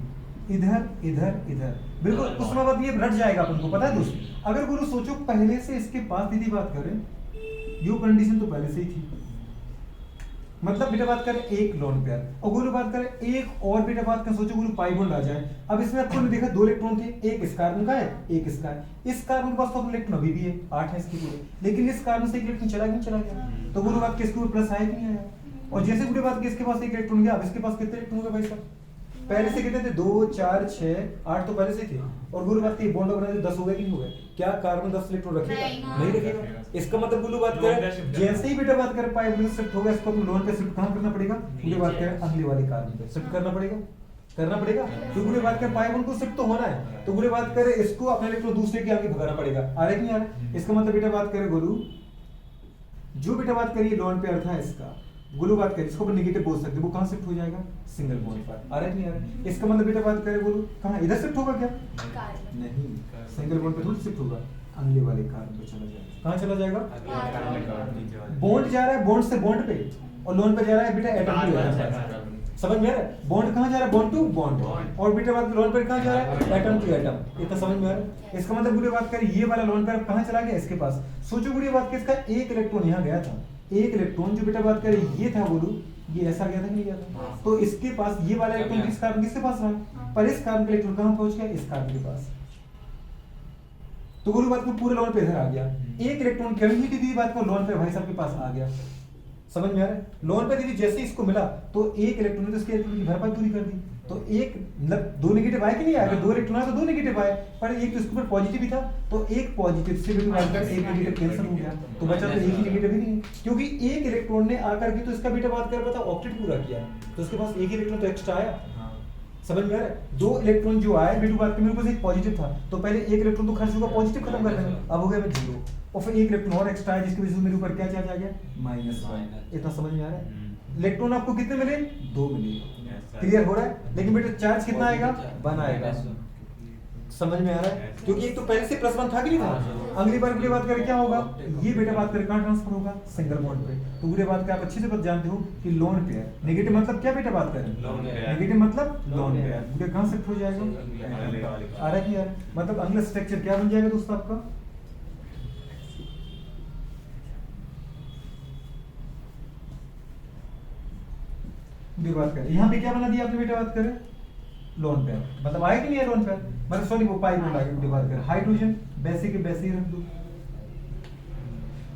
इधर इधर इधर, बिल्कुल उस वक्त ये रट जाएगा अपन को पता है दोस्त, अगर गुरु सोचो पहले से इसके पास दीदी बात करें यो कंडीशन तो पहले से ही थी, मतलब बेटा बात करें एक लोन पेयर, और गुरु बात करें एक और बेटा बात करें सोचो गुरु पाई बॉन्ड आ जाए, अब इसमें आपको देखा 2 इलेक्ट्रॉन थे, एक इस कार्बन का है एक इसका है, इस कार्बन के पास तो इलेक्ट्रॉन अभी भी है 8 है इसके पूरे, लेकिन इस कार्बन से एक इलेक्ट्रॉन चला गया, तो गुरु बात के इसके ऊपर प्लस आया कि नहीं आया, और जैसे गुरु बात के इसके पास एक इलेक्ट्रॉन गया, अब इसके पास कितने इलेक्ट्रॉन होगा भाई साहब, पहले से कितने थे 2 4 6 8 तो पहले से थे, और गुरु बात के बॉन्ड बना 10 हो गए कि नहीं हो गए, क्या कार्बन 10 इलेक्ट्रॉन रखेगा, नहीं रखेगा, इसका मतलब गुरु बात करें जैसे ही बेटा बात करें पाई बॉन्ड शिफ्ट होगा, इसको अपने लोन पे शिफ्ट कहां करना पड़ेगा, गुरु बात करें अगले वाले कार्बन पे शिफ्ट करना पड़ेगा, तो गुरु बात करें पाई बॉन्ड को शिफ्ट तो होना है, तो गुरु बात करें इसको अपने इलेक्ट्रॉन दूसरे के आगे भगाना पड़ेगा, आ रहा है कि नहीं आ रहा, इसका मतलब बेटा बात करें गुरु जो बेटा बात करिए लोन पे अर्थ है इसका, गुरु बात करें इसको नेगेटिव बोल सकते हैं, वो कहां शिफ्ट हो जाएगा सिंगल बॉन्ड पर, आ रहा है कि नहीं आ रहा है, इसका मतलब बेटा बात करें गुरु कहां इधर शिफ्ट होगा क्या, नहीं सिंगल बॉन्ड पे थोड़ी शिफ्ट होगा, अगले वाले कार्बन पे चला जाएगा, कहां चला जाएगा, बॉन्ड जा रहा है बॉन्ड से बॉन्ड पे, और लोन पे जा रहा है बेटा एटम टू एटम, समझ में आ रहा है, बॉन्ड कहां जा रहा है बॉन्ड टू बॉन्ड, और बेटा बात लोन पर कहां जा रहा है एटम टू एटम, इतना समझ में आ रहा है, इसका मतलब बुरी बात करें ये वाला लोन पर कहां चला गया इसके पास, सोचो बुरी बात इसका एक इलेक्ट्रॉन यहां गया था, एक इलेक्ट्रॉन जो बेटा बात करें ये था बोलू, ये ऐसा गया था कि नहीं गया था, तो इसके पास ये वाला इलेक्ट्रॉन किस कार्बन किसके पास रहा, पर इस कार्बन का इलेक्ट्रॉन कहां पहुंच गया इस कार्बन के पास, तो गुरु बात को पूरे लोन पे इधर आ गया, एक इलेक्ट्रॉन कमी ही थी बात को लोन पे भाई साहब के पास आ गया, समझ में आ रहा है, लोन पे दीदी जैसे इसको मिला तो एक इलेक्ट्रॉन ने तो इसके इलेक्ट्रॉन की भरपाई पूरी कर दी, तो एक मतलब 2 नेगेटिव आए कि नहीं आए, अगर 2 इलेक्ट्रॉन आए तो 2 नेगेटिव आए, पर एक तो इसके ऊपर पॉजिटिव ही था, तो एक पॉजिटिव से भी बात कर एक नेगेटिव कैंसिल हो गया, तो बचा तो एक ही नेगेटिव ही नहीं है, क्योंकि एक इलेक्ट्रॉन ने आकर के तो इसका बेटा बात कर पता ऑक्टेट पूरा किया, तो उसके पास एक ही इलेक्ट्रॉन तो एक्स्ट्रा आया, समझ में आ रहा है, 2 इलेक्ट्रॉन जो आए बेटू बात के मेरे पास एक पॉजिटिव था, तो पहले एक इलेक्ट्रॉन तो खर्च होगा पॉजिटिव खत्म करने में, अब हो गया मैं 0, और फिर एक इलेक्ट्रॉन और एक्स्ट्रा है जिसकी वजह से मेरे ऊपर क्या चार्ज आ गया -1, इतना समझ में आ रहा है, इलेक्ट्रॉन आपको कितने मिले 2 मिले, क्लियर हो रहा है, लेकिन बेटा चार्ज कितना आएगा 1 आएगा, समझ में आ रहा है, क्योंकि एक तो पहले से +1 था कि नहीं था, अगली बार के लिए बात करें क्या होगा, ये बेटा बात करें कहां ट्रांसफर होगा सिंगल बॉन्ड पे, तो पूरे बात का आप अच्छे से बात जानते हो कि लोन पेयर, नेगेटिव मतलब क्या बेटा बात करें नेगेटिव मतलब लोन पेयर, पूरे कहां शिफ्ट हो जाएगा, आ रहा है कि यार, मतलब अगला स्ट्रक्चर क्या बन जाएगा दोस्तों आपका, बात करें यहाँ पे क्या बना दिया आपने बेटा बात करें लोन पेयर, मतलब आया कि नहीं है लोन पेयर, मतलब सॉरी वो पाई बोला के बात करें हाइड्रोजन वैसे के वैसे ही रख दो,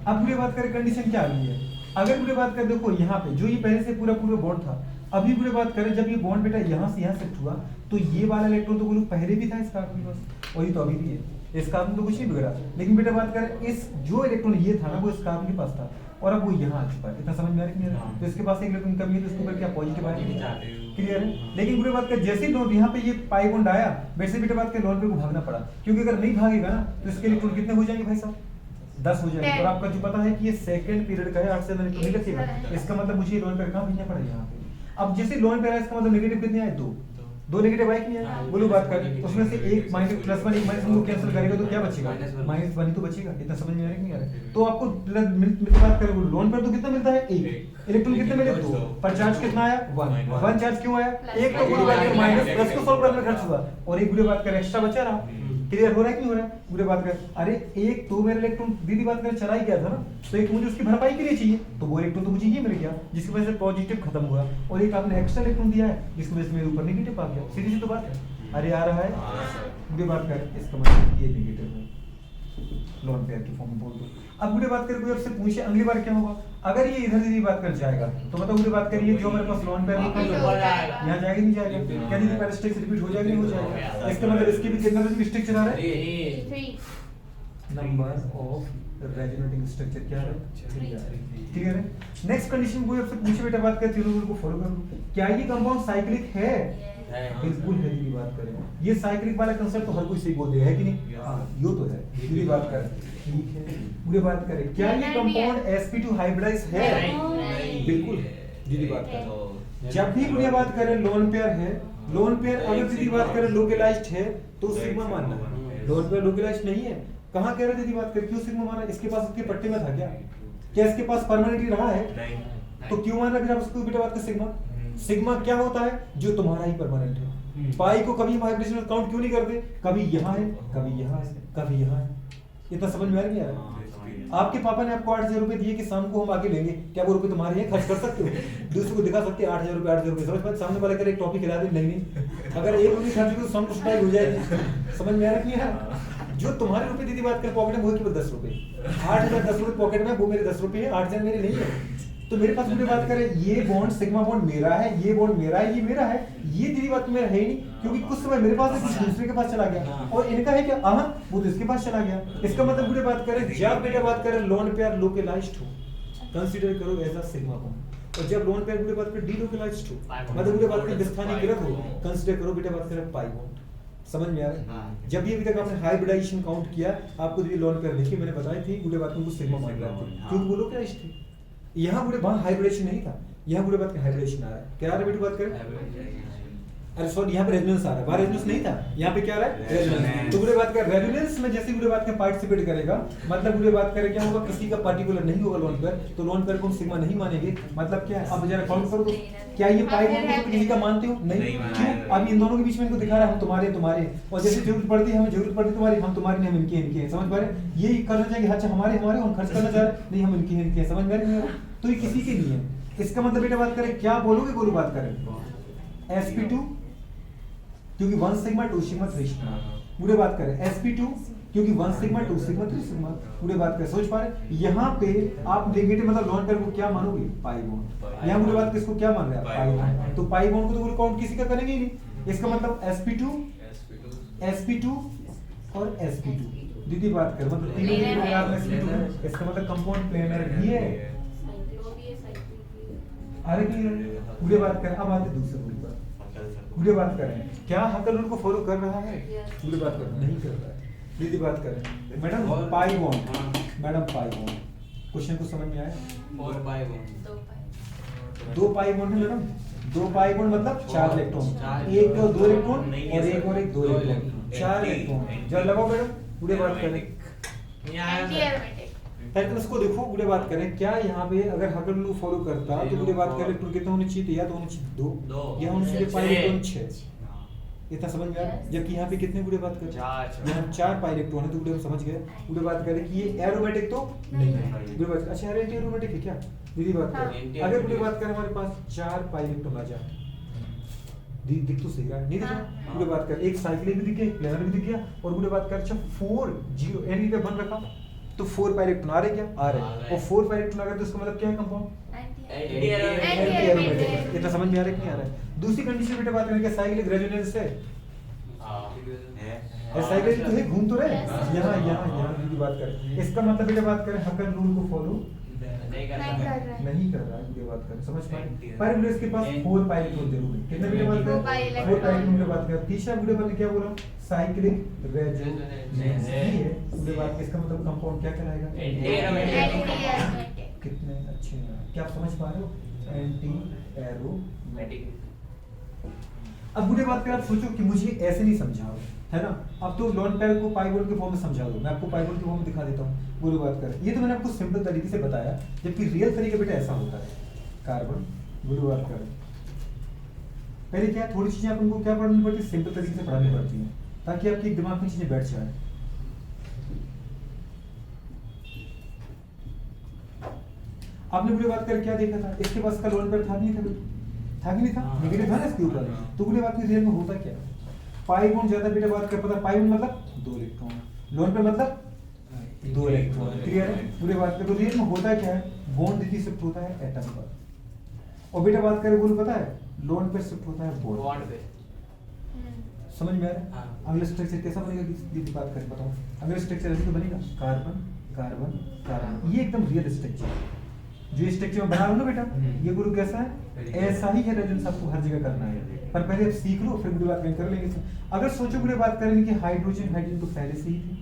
अब पूरी बात करें कंडीशन क्या आ रही है, अगर पूरी बात करें देखो यहाँ पे जो ये पहले से पूरा बॉन्ड था, अभी पूरे बात करें जब ये बॉन्ड बेटा यहाँ से यहाँ शिफ्ट हुआ तो ये वाला इलेक्ट्रॉन तो बोलो पहले भी था इस कार्बन के पास और ये तो अभी भी है, इस कार्बन तो कुछ नहीं बिगड़ा। लेकिन बेटा बात करें इस जो इलेक्ट्रॉन ये था ना वो इस कार्बन के पास था और अब वो यहाँ आ चुका है, इतना समझ में आ रहा है? तो इसके पास एक इलेक्ट्रॉन कमी है तो इसको क्या पॉजिटिव आएगा, क्लियर है? लेकिन पूरे बात कर जैसे ही यहाँ पे ये पाई बॉन्ड आया वैसे बेटा बात कर लोन पे को भागना पड़ा, क्योंकि अगर नहीं भागेगा ना तो इसके इलेक्ट्रॉन कितने हो जाएंगे भाई साहब, 10 हो जाएंगे। और आपका जो पता है कि ये सेकंड पीरियड का है 8 से अंदर इलेक्ट्रॉन नहीं रखेगा, इसका मतलब मुझे लोन पे कहाँ भेजना पड़ेगा यहाँ पे। अब जैसे लोन पे आया इसका मतलब नेगेटिव कितने आए, दो नेगेटिव आए कि नहीं आए, बोलो बात कर। उसमें से एक माइनस प्लस वन एक माइनस वन को कैंसिल करेगा तो क्या बचेगा, माइनस वन ही तो बचेगा, इतना समझ में आ रहा है कि नहीं आ रहा है? तो आपको बात करें लोन पर तो कितना मिलता है, एक इलेक्ट्रॉन कितने मिले, 2 पर चार्ज कितना आया, 1 चार्ज क्यों आया, एक तो पूरी बात कर माइनस प्लस को सॉल्व करने में खर्च हुआ और एक पूरी बात कर एक्स्ट्रा बचा रहा, क्लियर हो रहा है कि नहीं हो रहा है? पूरे बात कर अरे एक तो मेरा इलेक्ट्रॉन दीदी बात कर चला ही गया था ना, तो एक मुझे उसकी भरपाई के लिए चाहिए तो वो इलेक्ट्रॉन तो मुझे ये मिल गया जिसकी वजह से पॉजिटिव खत्म हुआ और एक आपने एक्स्ट्रा इलेक्ट्रॉन दिया है जिसकी वजह से मेरे ऊपर नेगेटिव आ गया, सीधी सी तो बात है। अरे आ रहा है पूरी बात कर, इसका मतलब ये नेगेटिव है लोन पेयर की फॉर्म में बोल दो। अब पूरी बात कर कोई आपसे पूछे अगली बार क्या होगा, अगर ये इधर दीदी बात कर जाएगा तो मतलब पूरी बात करिए जो हमारे पास लोन पेयर यहाँ जाएगा नहीं जाएगा, क्या दीदी पैरास्टिक्स रिपीट हो जाएगा नहीं हो जाएगा, इसका मतलब इसकी भी कितना स्ट्रक्चर आ रहा है, नंबर ऑफ रेजोनेटिंग स्ट्रक्चर क्या है, क्लियर है? नेक्स्ट कंडीशन कोई आपसे पूछे बेटा बात कर तीनों रूल को फॉलो करो, क्या ये कंपाउंड साइक्लिक है, बिल्कुल है दीदी बात करें, ये साइक्लिक वाला कंसेप्ट तो हर कोई सही बोल देगा है कि नहीं, हाँ यो तो है दीदी बात करें, ठीक है पूरी बात करें। क्या ये कंपाउंड sp2 हाइब्रिडाइज है, बिल्कुल दीदी बात करें। जब भी पूरी बात करें लोन पेयर है, लोन पेयर अगर दीदी बात करें लोकलाइज्ड है तो सिग्मा मानना है, लोन पेयर लोकलाइज्ड नहीं है, कहाँ कह रहे दीदी बात करें, क्यों सिग्मा माना, इसके पास इसके पट्टे में था क्या इसके पास परमानेंटली रहा है, तो क्यों मान रहा है उसको बेटा बात कर सिग्मा, सिग्मा क्या होता है जो तुम्हारा ही परमानेंट है, पाई को कभी वाइब्रेशन काउंट क्यों नहीं करते, कभी यहाँ है कभी यहाँ है कभी यहाँ है, इतना समझ में आ रहा है? आपके पापा ने आपको 8,000 रुपए दिए कि शाम को हम आगे लेंगे, क्या वो रुपए तुम्हारे हैं, खर्च कर सकते हो, दूसरे को दिखा सकते हैं 8,000 रुपए समझ पाए, सामने वाला करे एक टॉपिक खिला दे, नहीं अगर एक रुपये खर्च करो शाम को सुनाई हो जाएगी, समझ में आ रहा है? जो तुम्हारे रुपए दीदी बात कर पॉकेट में वो केवल 10 रुपए, 8,000 10 रुपए पॉकेट में, वो मेरे 10 रुपए है, 8,000 मेरे नहीं है, तो मेरे पास मुझे बात करें ये बॉन्ड सिग्मा बॉन्ड मेरा है, ये बॉन्ड मेरा है, ये मेरा है, ये दीदी बात मेरा है ही नहीं, क्योंकि कुछ समय मेरे पास है कुछ दूसरे के पास चला गया और इनका है क्या वो तो इसके पास चला गया। इसका मतलब मुझे बात करें जब बेटा बात करें लोन पेयर लोकलाइज्ड हो कंसीडर करो एज अ सिग्मा बॉन्ड, और जब लोन पेयर मुझे बात करें डीलोकलाइज्ड हो मतलब मुझे बात करें स्थानीयकृत हो कंसीडर करो बेटा बात करें पाई बॉन्ड, समझ में आ रहा है? जब ये अभी तक आपने हाइब्रिडाइजेशन काउंट किया आपको दीदी लोन पेयर देखिए मैंने बताई थी बुरे बात में सिग्मा मान रहा था क्योंकि वो लोकलाइज्ड थे, यहाँ बुरे वहाँ हाइब्रिडेशन नहीं था, यहाँ बुरे बात का हाइब्रिडेशन आ रहा है, क्या आ रहा है बेटा बात करें, अरे सॉरी यहाँ पे रेजोनेंस आ रहा है, वहाँ रेजोनेंस नहीं था, यहाँ पे क्या आ रहा है रेजोनेंस, तो बुरे बात कर रेजोनेंस में जैसे बुरे बात का पार्टिसिपेट करेगा मतलब बुरे बात करें क्या होगा, किसी का पार्टिकुलर नहीं होगा लोन पर, तो लोन पर को हम सिग्मा नहीं मानेंगे, मतलब क्या है अब जरा काउंट करो तो क्या ये पाई बॉन्ड को किसी का मानते हो, नहीं, क्यों, अभी इन दोनों के बीच में इनको दिखा रहा है हम तुम्हारे और जैसे जरूरत पड़ती है हमें जरूरत पड़ती तुम्हारी, हम तुम्हारे नहीं हम इनके समझ पा रहे, ये करना चाहिए अच्छा हमारे हम खर्च करना चाह रहे नहीं हम इनके समझ पा रहे, तो ये किसी के नहीं है। इसका मतलब बेटा बात करें क्या बोलोगे, गोलू बात करें sp2 क्योंकि 1 सिग्मा 2 सिग्मा 3 सिग्मा, पूरे बात करें sp2 क्योंकि 1 सिग्मा 2 सिग्मा 3 सिग्मा, पूरे बात करें सोच पा रहे यहाँ पे आप नेगेटिव मतलब लोन पेयर को क्या मानोगे पाई बॉन्ड, यहाँ पूरे बात किसको क्या मान रहे हैं पाई बॉन्ड, तो पाई बॉन्ड को तो काउंट किसी का करेंगे ही नहीं, इसका मतलब sp2 और sp2 दीदी बात कर मतलब तीनों के प्लेनर में sp2 है, इसका मतलब कंपाउंड प्लेनर भी है, अरे पूरे बात करें अब आते दूसरे रूल पर, पूरे बात करें क्या हकल रूल को फॉलो कर रहा है, पूरे बात करें नहीं कर रहा है, दीदी बात करें madam pi bond, madam pi bond question को समझ में आया, 4 पाई बॉन्ड 2 पाई बॉन्ड है मैडम, 2 पाई बॉन्ड मतलब 4 इलेक्ट्रॉन, एक और 2 इलेक्ट्रॉन और एक 2 इलेक्ट्रॉन 4 इलेक्ट्रॉन, जब लगाओ मैडम पूरे बात करें तो उसको देखो पूरे बात करें क्या यहाँ पे अगर हकल रूल फॉलो करता तो पूरे बात करें इलेक्ट्रॉन कितना होने चाहिए, या तो होने चाहिए 2 या होने चाहिए पाई इलेक्ट्रॉन 6, इतना समझ में आ रहा है, जबकि यहाँ पे कितने पूरे बात करें यहाँ 4 पाई इलेक्ट्रॉन है तो पूरे समझ गए, पूरे बात करें कि ये एरोमेटिक तो नहीं है, पूरे बात अच्छा एंटी एरोमेटिक है क्या, दीदी बात करें अगर पूरे बात करें हमारे पास 4 पाई इलेक्ट्रॉन आ जाए दिख तो सही रहा है नहीं दिख रहा, पूरे बात कर एक साइक्लिक भी दिख गया प्लेनर भी दिख गया और पूरे बात कर अच्छा 4 जीरो एन पे बन रखा तो 4 पाई इलेक्ट्रॉन आ रहे क्या आ रहे, और 4 पाई इलेक्ट्रॉन आ गए तो इसका मतलब क्या है compound anti aromatic anti aromatic. इतना समझ में आ रहा है कि नहीं आ रहा है? दूसरी कंडीशन बेटा बात करें क्या साइक्लिक रेजोनेंस है। साइक्लिक तो है, घूम तो रहे यहाँ की बात करें, इसका मतलब बेटा बात करें हकल रूल को फॉलो नहीं कर नहीं कर रहा है, ये बात करें समझ पाए। पर वीडियो इसके पास 4 पाई इलेक्ट्रॉन जरूर है। कितने वीडियो बात करें 4 पाई इलेक्ट्रॉन की बात करें। तीसरा वीडियो मैंने क्या बोला साइक्लिक रेजोनेंस है। वीडियो बात इसका मतलब कंपाउंड क्या कहलाएगा एंटी एरोमेटिक। कितने अच्छे हैं, क्या आप समझ पा रहे हो एंटी एरोमेटिक। अब बुरे बात पे आप सोचो कि मुझे ऐसे नहीं समझाओ है ना, अब तो लोन पेयर को पाई बॉन्ड के फॉर्म में समझा दो, मैं आपको पाई बॉन्ड के फॉर्म में दिखा देता हूँ। बुरी बात करें ये तो मैंने आपको सिंपल तरीके से बताया, जबकि रियल तरीके बेटा ऐसा होता है कार्बन। बुरी बात करें पहले क्या थोड़ी चीजें आप उनको क्या पढ़नी पड़ती है, सिंपल तरीके से पढ़ानी पड़ती है ताकि आपके दिमाग में चीजें बैठ जाए। आपने बुरी बात कर क्या देखा था, इसके पास का लोन पेयर था नहीं था कि नहीं था, नेगेटिव था ना इसके ऊपर। तो बुरी बात रियल में होता क्या, पाई बॉन्ड ज्यादा बेटा बात कर पता, पाई बॉन्ड मतलब 2 इलेक्ट्रॉन, लोन पे मतलब 2 इलेक्ट्रॉन। क्लियर है पूरी बात कर। तो रियल में होता क्या है, बॉन्ड देखिए शिफ्ट होता है एटम पर, और बेटा बात करें बोलो पता है लोन पे शिफ्ट होता है बॉन्ड पे। समझ में आ रहा है? अगला स्ट्रक्चर कैसा बनेगा दीदी बात करें बताओ, अगला स्ट्रक्चर ऐसे तो बनेगा कार्बन कार्बन कार्बन। ये एकदम रियल स्ट्रक्चर है जो स्ट्रक्चर में बना लो ना बेटा, ये गुरु कैसा है ऐसा ही है। रेजोनेंस आपको हर जगह करना है, पर पहले आप सीख लो फिर बुरी बात कर लेंगे। अगर सोचो बुरी बात करेंगे कि हाइड्रोजन हाइड्रोजन तो पहले से ही थी।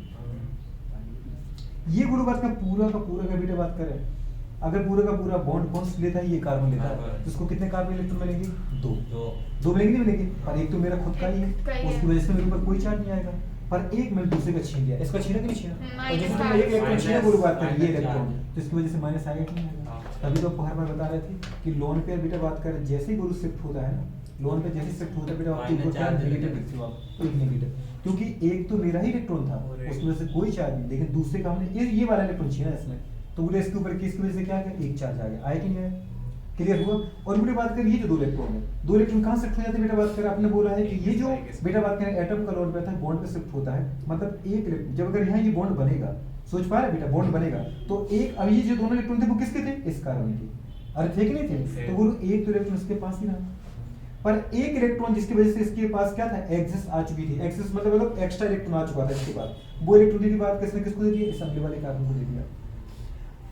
ये गुरु बात का पूरा बेटा बात करें, अगर पूरा का पूरा बॉन्ड कौन सा लेता है, ये कार्बन लेता है, तो इसको कितने कार्बन इलेक्ट्रॉन मिलेंगे 2 मिलेंगे नहीं मिलेंगे, पर एक तो मेरा खुद का ही है उसकी वजह से मेरे ऊपर कोई चार्ज नहीं आएगा, पर एक मैंने दूसरे का छीन लिया, इसका छीना कि नहीं छीना, और जैसे तुमने एक इलेक्ट्रॉन छीना गुरु बात करें ये इलेक्ट्रॉन, तो इसकी वजह से माइनस आएगा कि नहीं आएगा। तभी तो आपको हर बार बता रहे थे कि लोन पेयर बेटा बात करें जैसे ही गुरु शिफ्ट होता है ना, लोन पे जैसे शिफ्ट होता है बेटा आपके ऊपर चार्ज नेगेटिव लिखते हो आप, एक नेगेटिव, क्योंकि एक तो मेरा ही इलेक्ट्रॉन था उसकी वजह से कोई चार्ज नहीं, लेकिन दूसरे का हमने ये वाला इलेक्ट्रॉन छीना इसमें, तो बोले इसके ऊपर किसकी वजह से क्या है एक चार्ज आ गया, आया कि नहीं आया। क्लियर हुआ। और बेटा बात करें ये जो 2 इलेक्ट्रॉन है, 2 इलेक्ट्रॉन कहाँ शिफ्ट हो जाते हैं बेटा बात करें, आपने बोला है कि ये जो बेटा बात करें एटम का लोन पे था बॉन्ड पे शिफ्ट होता है, मतलब एक इलेक्ट्रॉन जब अगर यहाँ ये बॉन्ड बनेगा, सोच पा रहे बेटा बॉन्ड बनेगा, तो एक अब ये जो दोनों इलेक्ट्रॉन थे वो किसके थे, इस कार्बन के, अरे थे कि नहीं थे, तो बोलो एक तो इलेक्ट्रॉन इसके पास ही रहा, पर एक इलेक्ट्रॉन जिसकी वजह से इसके पास क्या था एक्सेस आ चुकी थी, एक्सेस मतलब एक्स्ट्रा इलेक्ट्रॉन आ चुका था इसके पास, वो इलेक्ट्रॉन की बात किसने किसको दे दिया, इस अगले वाले कार्बन को दे दिया।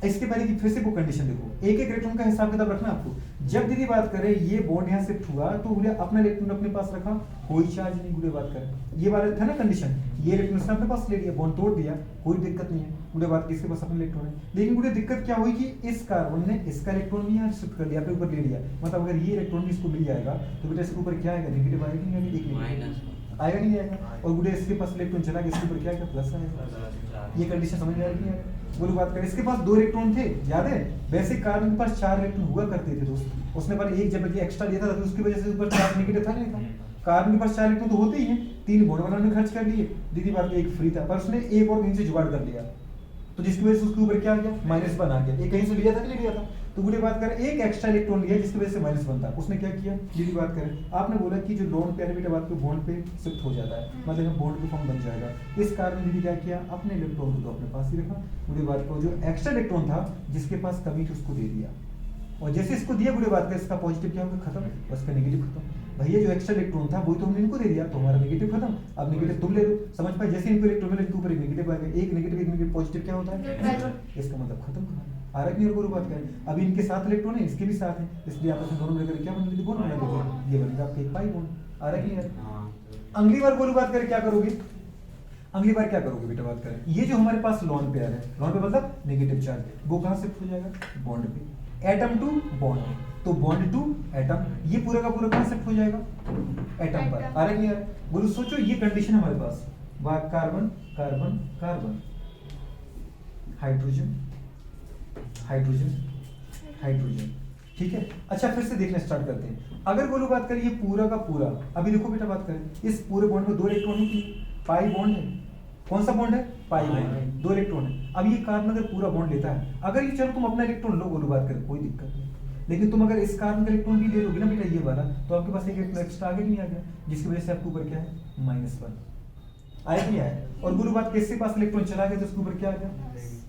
इसके पहले की फिर से वो कंडीशन देखो, एक इलेक्ट्रॉन का हिसाब किताब रखना आपको, जब दीदी बात करें ये बॉन्ड यहाँ शिफ्ट हुआ तो बोले अपना इलेक्ट्रॉन अपने पास रखा, कोई चार्ज नहीं, बोले बात करें ये वाला था ना कंडीशन, ये इलेक्ट्रॉन अपने पास ले लिया, बॉन्ड तोड़ दिया, कोई दिक्कत नहीं है, बोले बात किसके पास अपना इलेक्ट्रॉन है। लेकिन बोले दिक्कत क्या हुई कि इस कार्बन ने इसका इलेक्ट्रॉन भी यहाँ शिफ्ट कर लिया, अपने ऊपर ले लिया, मतलब अगर ये इलेक्ट्रॉन भी इसको मिल जाएगा तो बेटा इसके ऊपर क्या आएगा, नेगेटिव आएगा नहीं आएगा, एक आएगा नहीं आएगा, और बोले इसके पास इलेक्ट्रॉन चला गया इसके ऊपर क्या आएगा प्लस आएगा। ये कंडीशन समझ में आ रही है। बोलो बात करें इसके पास 2 इलेक्ट्रॉन थे, याद है वैसे कार्बन के पास 4 इलेक्ट्रॉन हुआ करते थे दोस्त, उसने पर एक जब एक्स्ट्रा दिया था तो उसकी वजह से ऊपर चार्ज नेगेटिव था नहीं था, कार्बन के पास 4 इलेक्ट्रॉन तो होते ही हैं, 3 बॉन्ड बनाने में खर्च कर लिए, दीदी बात एक फ्री था, पर उसने एक और कहीं से जुगाड़ कर लिया, तो जिसकी वजह से उसके ऊपर क्या आ गया -1 आ गया, एक कहीं से लिया था कि नहीं लिया था, तो बुरी बात करें एक एक्स्ट्रा इलेक्ट्रॉन लिया जिसकी वजह से -1 था, उसने क्या किया दीदी बात करें, आपने बोला कि जो लोन पेयर बेटा बात पे बॉन्ड पे शिफ्ट हो जाता है, मतलब बॉन्ड पे फॉर्म बन जाएगा, इस कारण दीदी क्या किया अपने इलेक्ट्रॉन को तो अपने पास ही रखा, बुरी बात को जो एक्स्ट्रा इलेक्ट्रॉन था जिसके पास कमी थी उसको दे दिया, और जैसे इसको दिया बुरी बात करें इसका पॉजिटिव क्या होगा खत्म, और इसका नेगेटिव खत्म। भैया जो एक्स्ट्रा इलेक्ट्रॉन था वही तो हमने इनको दे दिया, तो हमारा नेगेटिव खत्म, अब नेगेटिव तुम ले लो, समझ पाए, जैसे इनको इलेक्ट्रॉन मिला इनके ऊपर एक नेगेटिव आ गया, एक नेगेटिव पॉजिटिव क्या होता है, इसका मतलब खत्म कहानी आ रहा है नहीं, और बात करें अभी इनके 7 इलेक्ट्रॉन है इसके भी 7 है, इसलिए आपस में दोनों मिलकर क्या बनेगा बॉन्ड बना देंगे, ये बनेगा आपका एक पाई बॉन्ड। आ रहा है कि नहीं। अगली बार बोलो बात करें क्या करोगे, अगली बार क्या करोगे बेटा बात करें, ये जो हमारे पास लोन पेयर है, लोन पे मतलब नेगेटिव चार्ज, वो कहां शिफ्ट हो जाएगा बॉन्ड पे, एटम टू बॉन्ड, तो बॉन्ड टू एटम, ये पूरा का पूरा कहां शिफ्ट हो जाएगा एटम पर। आ रहा है नहीं यार, बोलो सोचो ये कंडीशन हमारे पास carbon carbon carbon, hydrogen hydrogen hydrogen, ठीक है। अच्छा फिर से देखना स्टार्ट करते हैं, अगर बोलो बात करें ये पूरा का पूरा, अभी देखो बेटा बात करें इस पूरे बॉन्ड में 2 इलेक्ट्रॉन है, पाई बॉन्ड है, कौन सा बॉन्ड है पाई बॉन्ड, 2 इलेक्ट्रॉन है। अब ये कार्बन अगर पूरा बॉन्ड लेता है, अगर ये चलो तुम अपना इलेक्ट्रॉन लो बोलो बात करें कोई दिक्कत नहीं, लेकिन तुम अगर इस कार्बन का इलेक्ट्रॉन भी ले लोगे ना बेटा ये वाला, तो आपके पास एक इलेक्ट्रॉन एक्स्ट्रा आगे नहीं आ गया, जिसकी वजह से आपके ऊपर क्या है -1 आया नहीं आया, और बोलो बात किसके पास इलेक्ट्रॉन चला गया तो उसके ऊपर क्या आ गया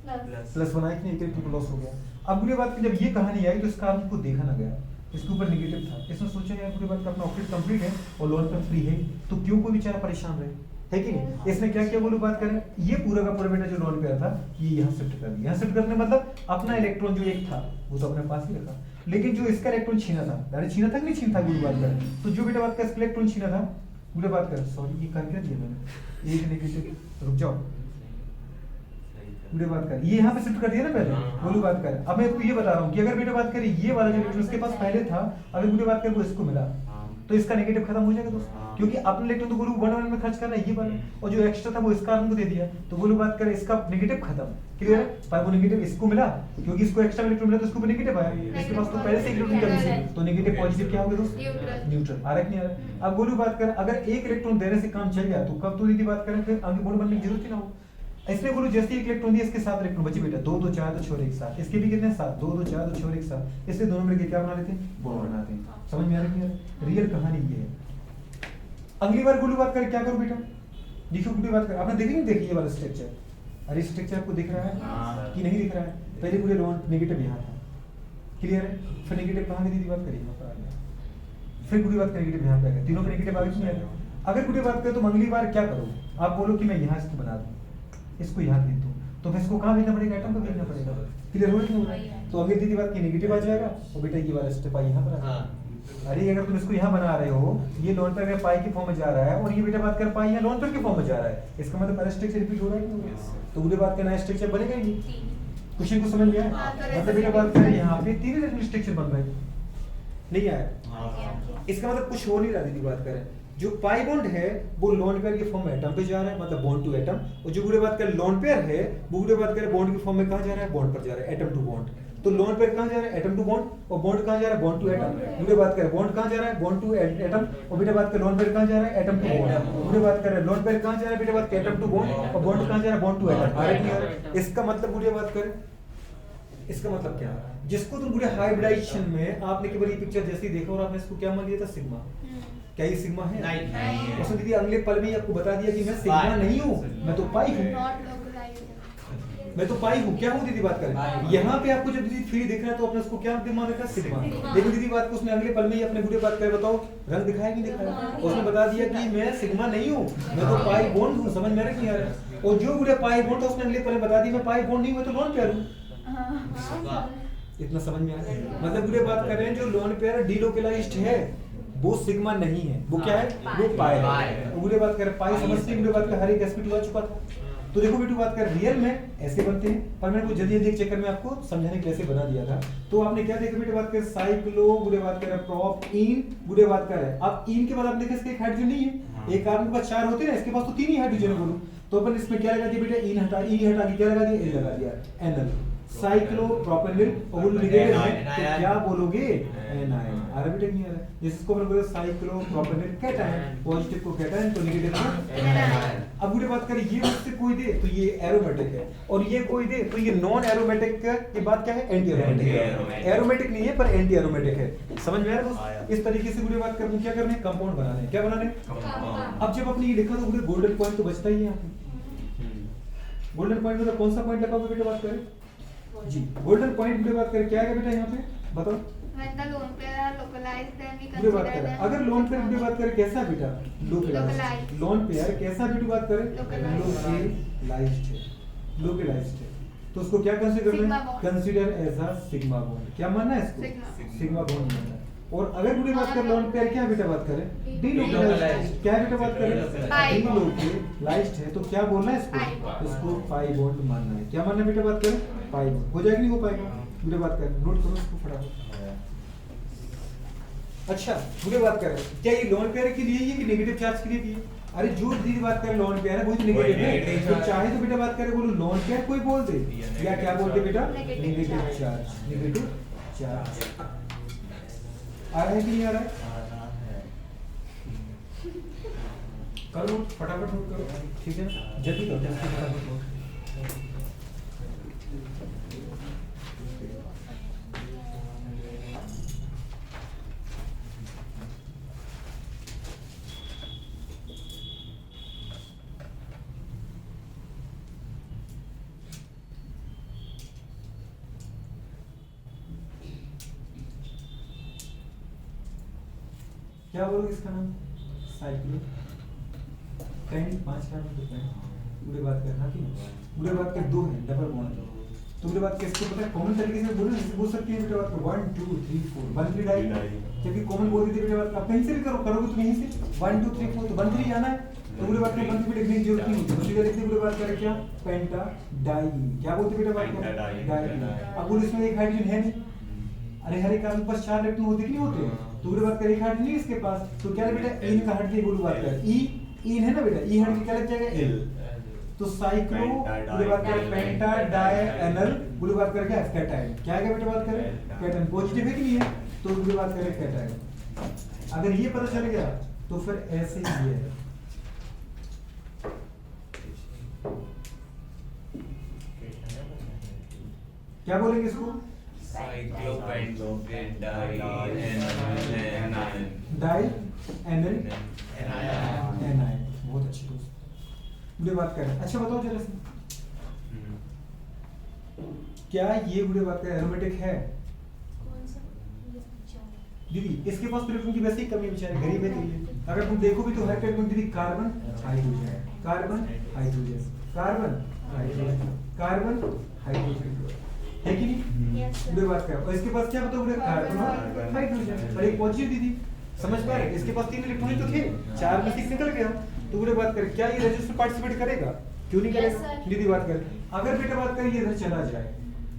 प्लस वन आया कि नहीं, एक इलेक्ट्रॉन लॉस हो गया। अब बुरी बात की जब ये कहानी आई तो इस कार्बन को देखा ना गया, इसके ऊपर नेगेटिव था, इसने सोचा यार बुरी बात का अपना ऑक्टेट कंप्लीट है और लोन पेयर फ्री है, तो क्यों कोई बेचारा परेशान रहे, है कि नहीं। इसने क्या किया बोलो बात करें, ये पूरा का पूरा बेटा जो लोन पेयर था ये यहाँ शिफ्ट कर दिया। यहाँ शिफ्ट करने मतलब अपना इलेक्ट्रॉन जो एक था वो तो अपने पास ही रखा, लेकिन जो इसका इलेक्ट्रॉन छीना था, अरे छीना था कि नहीं छीना था बुरी बात करें, तो जो बेटा बात का इसका इलेक्ट्रॉन छीना था, बुरी बात कर सॉरी ये कर क्या दिया मैंने, एक नेगेटिव, रुक जाओ, बुरी बात कर ये यहाँ पे शिफ्ट कर दिया ना पहले, बुरी बात कर। अब मैं इसको ये बता रहा हूँ कि अगर बेटा बात करें ये वाला जो इलेक्ट्रॉन इसके पास पहले था, अगर बुरी बात कर वो इसको मिला तो इसका नेगेटिव खत्म हो जाएगा दोस्तों, क्योंकि अपने इलेक्ट्रॉन तो बोलो 1 में खर्च कर रहा है ये वाला, और जो एक्स्ट्रा था वो इस कार्बन को दे दिया, तो बोलो बात करें इसका नेगेटिव खत्म, क्लियर है। पर वो नेगेटिव इसको मिला क्योंकि इसको एक्स्ट्रा इलेक्ट्रॉन मिला तो इसको नेगेटिव आया, इसके पास तो पहले से इलेक्ट्रॉन कमी से, तो नेगेटिव पॉजिटिव क्या होगा दोस्तों, न्यूट्रल। आ रहा है कि नहीं आ रहा। अब बोलो बात करें अगर एक इलेक्ट्रॉन देने से काम चल गया तो कब तो दीदी बात करें फिर आगे बॉन्ड बनने की जरूरत ही ना हो। इसमें बोलो जैसे एक इलेक्ट्रॉन दिया इसके 7 इलेक्ट्रॉन बचे बेटा, 2 2 4 तो छोड़ एक साथ, इसके भी कितने 7, 2 2 4 तो छोड़ एक साथ, इससे दोनों मिलकर क्या बना लेते हैं, बॉन्ड बनाते हैं। समझ में आ रहा है। रियल कहानी ये है। अगली बार गुल्लू बात करें क्या करो बेटा, देखो गुल्लू बात कर, आपने देखी नहीं देखी ये वाला स्ट्रक्चर, अरे स्ट्रक्चर आपको दिख रहा है कि नहीं दिख रहा है। पहले पूरे लोन नेगेटिव यहाँ था, क्लियर है, फिर नेगेटिव कहाँ गई दीदी बात करिए यहाँ पर आ गया, फिर गुल्लू बात नेगेटिव यहाँ पे आ गया, तीनों के नेगेटिव आगे नहीं आ गया। अगर गुल्लू बात करें तो अगली बार क्या करो, आप बोलो कि मैं यहाँ इसको बना दूँ, इसको यहाँ भेज दूँ, तो फिर इसको कहाँ भेजना पड़ेगा, एटम पे भेजना पड़ेगा, क्लियर हो रहा है। तो अगली दीदी बात की नेगेटिव आ जाएगा और बेटा ये वाला स्टेप यहाँ पर आ जाएगा। अरे अगर तुम इसको यहाँ बना रहे हो, ये लोन पेयर पाई की फॉर्म में जा रहा है और ये बेटा बात कर पाई यहाँ लोन पेयर की फॉर्म में जा रहा है, इसका मतलब पहला स्ट्रक्चर रिपीट हो रहा है कि नहीं? तो उन्हें बात करना स्ट्रक्चर बनेगा ही नहीं। क्वेश्चन को समझ में आया, मतलब बेटा बात करें यहाँ पे 3 ही स्ट्रक्चर बन रहा है, नहीं आया। इसका मतलब कुछ हो नहीं रहा दीदी बात करें, जो पाई बॉन्ड है वो लोन पेयर की फॉर्म में एटम पे जा रहा है, मतलब बॉन्ड टू एटम, और जो बुरे बात करें लोन पेयर है वो बुरे बात करें बॉन्ड की फॉर्म में कहाँ जा रहा है, बॉन्ड पर जा रहा है, एटम टू बॉन्ड। तो लोन पेयर कहाँ जा रहा है, एटम टू बॉन्ड, और बॉन्ड कहाँ जा रहा है, बॉन्ड टू एटम। बुरे बात करें बॉन्ड कहाँ जा रहा है, बॉन्ड टू एटम, और बेटा बात करें लोन पेयर कहाँ जा रहा है, एटम टू बॉन्ड। बुरे बात करें लोन पेयर कहाँ जा रहा है, बेटा बात करें एटम टू बॉन्ड, और बॉन्ड कहाँ जा रहा है, बॉन्ड टू एटम। इसका मतलब बुरे बात करें, इसका मतलब क्या है, जिसको तुम पूरे हाइब्रिडाइजेशन में आपने केवल ये पिक्चर जैसे ही देखा और आपने इसको क्या मान लिया था, सिग्मा। क्या ये सिग्मा है? नहीं। उसने दीदी अगले पल में आपको बता दिया कि मैं सिग्मा नहीं हूँ, मैं तो पाई हूँ, मैं तो पाई हूँ। क्या हूँ दीदी बात करें, यहाँ पे आपको जब दीदी 3 दिख रहा है तो आपने उसको क्या मान रखा, सिग्मा। लेकिन दीदी बात को उसने अगले पल में ही अपने बुरे बात करे, बताओ रंग दिखाया कि नहीं दिखाया, उसने बता दिया कि मैं सिग्मा नहीं हूँ, मैं तो पाई बॉन्ड हूँ। समझ में आ रहा है। और जो बुरे पाई बॉन्ड था उसने अगले पल में बता दिया मैं पाई बॉन्ड नहीं हूँ, मैं तो लोन पेयर हूँ। इतना समझ में आ रहा है, मतलब बुरे बात कर रहे हैं जो लोन पेयर डीलोकलाइज्ड है वो सिग्मा नहीं है, वो क्या है, वो पाई है। बुरे बात कर पाई समझते हैं, बुरे बात कर हर एक sp2 आ चुका था। तो देखो बेटू बात कर रियल में ऐसे बनते हैं, पर मैंने कुछ जल्दी जल्दी चक्कर में आपको समझाने के लिए ऐसे बना दिया था। तो आपने क्या देखा बेटे, बात कर साइक्लो, बुरे बात कर प्रॉप इन, बुरे बात कर अब इन के बाद आप देखें इसके एक हाइड्रोजन नहीं है, एक कार्बन के पास 4 होते हैं, इसके पास तो 3 ही हाइड्रोजन है बोलो। तो अपन इसमें क्या लगा दिया बेटा, इन हटा के क्या लगा दिया, एल लगा दिया, एनएल साइक्लोप्रोपेनिल। और वो नेगेटिव है तो क्या बोलोगे, एनायन। आ रहा बेटा नहीं आ रहा, जिसको अपन बोलते साइक्लोप्रोपेनिल कैटायन, पॉजिटिव को कैटायन तो नेगेटिव को एनायन। अब बुरे बात करें ये उससे कोई दे तो ये एरोमेटिक है, और ये कोई दे तो ये नॉन एरोमेटिक की बात क्या है, एंटी एरोमेटिक है। एरोमेटिक नहीं है पर एंटी एरोमेटिक है। समझ में आ रहा है। इस तरीके से बुरे बात करनी, क्या करने, कंपाउंड बनाने, क्या बनाने। अब जब अपने ये लिखा तो बुरे गोल्डन पॉइंट तो बचता ही है। गोल्डन पॉइंट मतलब कौन सा पॉइंट लगाओगे बेटा, बात करें जी गोल्डन पॉइंट की बात करें, क्या है बेटा यहाँ पे बताओ। When the lone pair are localized, then we पूरी बात consider करें, them. अगर लोन पेयर की बात करें कैसा बेटा, लोकलाइज्ड। लोन पेयर कैसा बेटा बात करें, लोकलाइज्ड है, लोकलाइज्ड है। तो उसको क्या कंसीडर करना है, consider as a sigma bond. क्या मानना है इसको, सिग्मा बॉन्ड मानना है। और अगर पूरी बात करें लोन पेयर क्या बेटा बात करें, डीलोकलाइज्ड। क्या बेटा बात करें, डीलोकलाइज्ड है तो क्या बोलना है इसको, इसको पाई बॉन्ड मानना है। क्या मानना है बेटा बात करें, पाई बॉन्ड। हो जाएगा नहीं हो पाएगा, बुरे बात करें, नोट करो इसको फटाफट। अच्छा बुरे बात कर रहे हैं, क्या ये लोन पेयर के लिए ही है कि नेगेटिव चार्ज के लिए भी है। अरे जो दीदी बात करें लोन पेयर है वो नेगेटिव है, तो चाहे तो बेटा बात करें बोलो लोन पेयर कोई बोल दे, या क्या बोलते बेटा, नेगेटिव चार्ज, नेगेटिव चार्ज। आ रहा है कि नहीं आ रहा है, करो फटाफट नोट करो, ठीक है ना, जल्दी करो फटाफट नोट। क्या बोलोगे इसका नाम? साइक्लो पेंट 5 कार्बन तो पेंट पूरे बात कर कि पूरे बात कर 2 है डबल बॉन्ड तो पूरे बात के इसको पता है कॉमन तरीके से बोलो इससे बोल सकती है बेटा बात को 1 2 3 4 1 3 डाई क्योंकि कॉमन बोल दी थी बेटा बात आप कहीं से भी करोगे तुम यहीं से 1 2 3 4 तो 1 3 आना है तो पूरे बात में 1 3 लिखने की जरूरत नहीं होती सीधा लिखते पूरे बात करें क्या पेंटा डाई क्या बोलते बेटा बात को डाई अब बोलो इसमें एक हाइड्रोजन है नहीं अरे हर एक कार्बन पर 4 इलेक्ट्रॉन होते कि नहीं होते तो पूरे बात करें एक हाइड्रोजन नहीं इसके पास तो क्या है बेटा इन का हट के बोलो बात कर ई इन है ना बेटा ई हट के क्या लग जाएगा एल तो साइक्लो पूरी बात करें पेंटा डाई एनल पूरी बात करें क्या कैटायन क्या है बेटा बात करें कैटायन पॉजिटिव है कि नहीं है तो पूरी बात करें कैटायन अगर ये पता चल गया तो फिर ऐसे ही है क्या बोलेंगे इसको डाई एनल एनायन बहुत अच्छी दोस्त बुरे बात कर अच्छा बताओ जरा से क्या ये बुरे बात कर एरोमेटिक है दीदी इसके पास इलेक्ट्रॉन की वैसे ही कमी बेचारे गरीब है तो ये अगर तुम देखो भी तो हर इलेक्ट्रॉन दीदी carbon hydrogen carbon hydrogen carbon hydrogen carbon hydrogen है कि नहीं बुरे बात कर और इसके पास क्या बताओ बुरे कार्बन और हाइड्रोजन और एक पॉजिटिव दीदी समझ पा रहे इसके पास 3 इलेक्ट्रॉन तो थे 4 में से निकल गया तो बुरे बात कर क्या ये रेजिस्टर पार्टिसिपेट करेगा क्यों नहीं करेगा दीदी बात कर अगर बेटा बात कर ये इधर चला जाए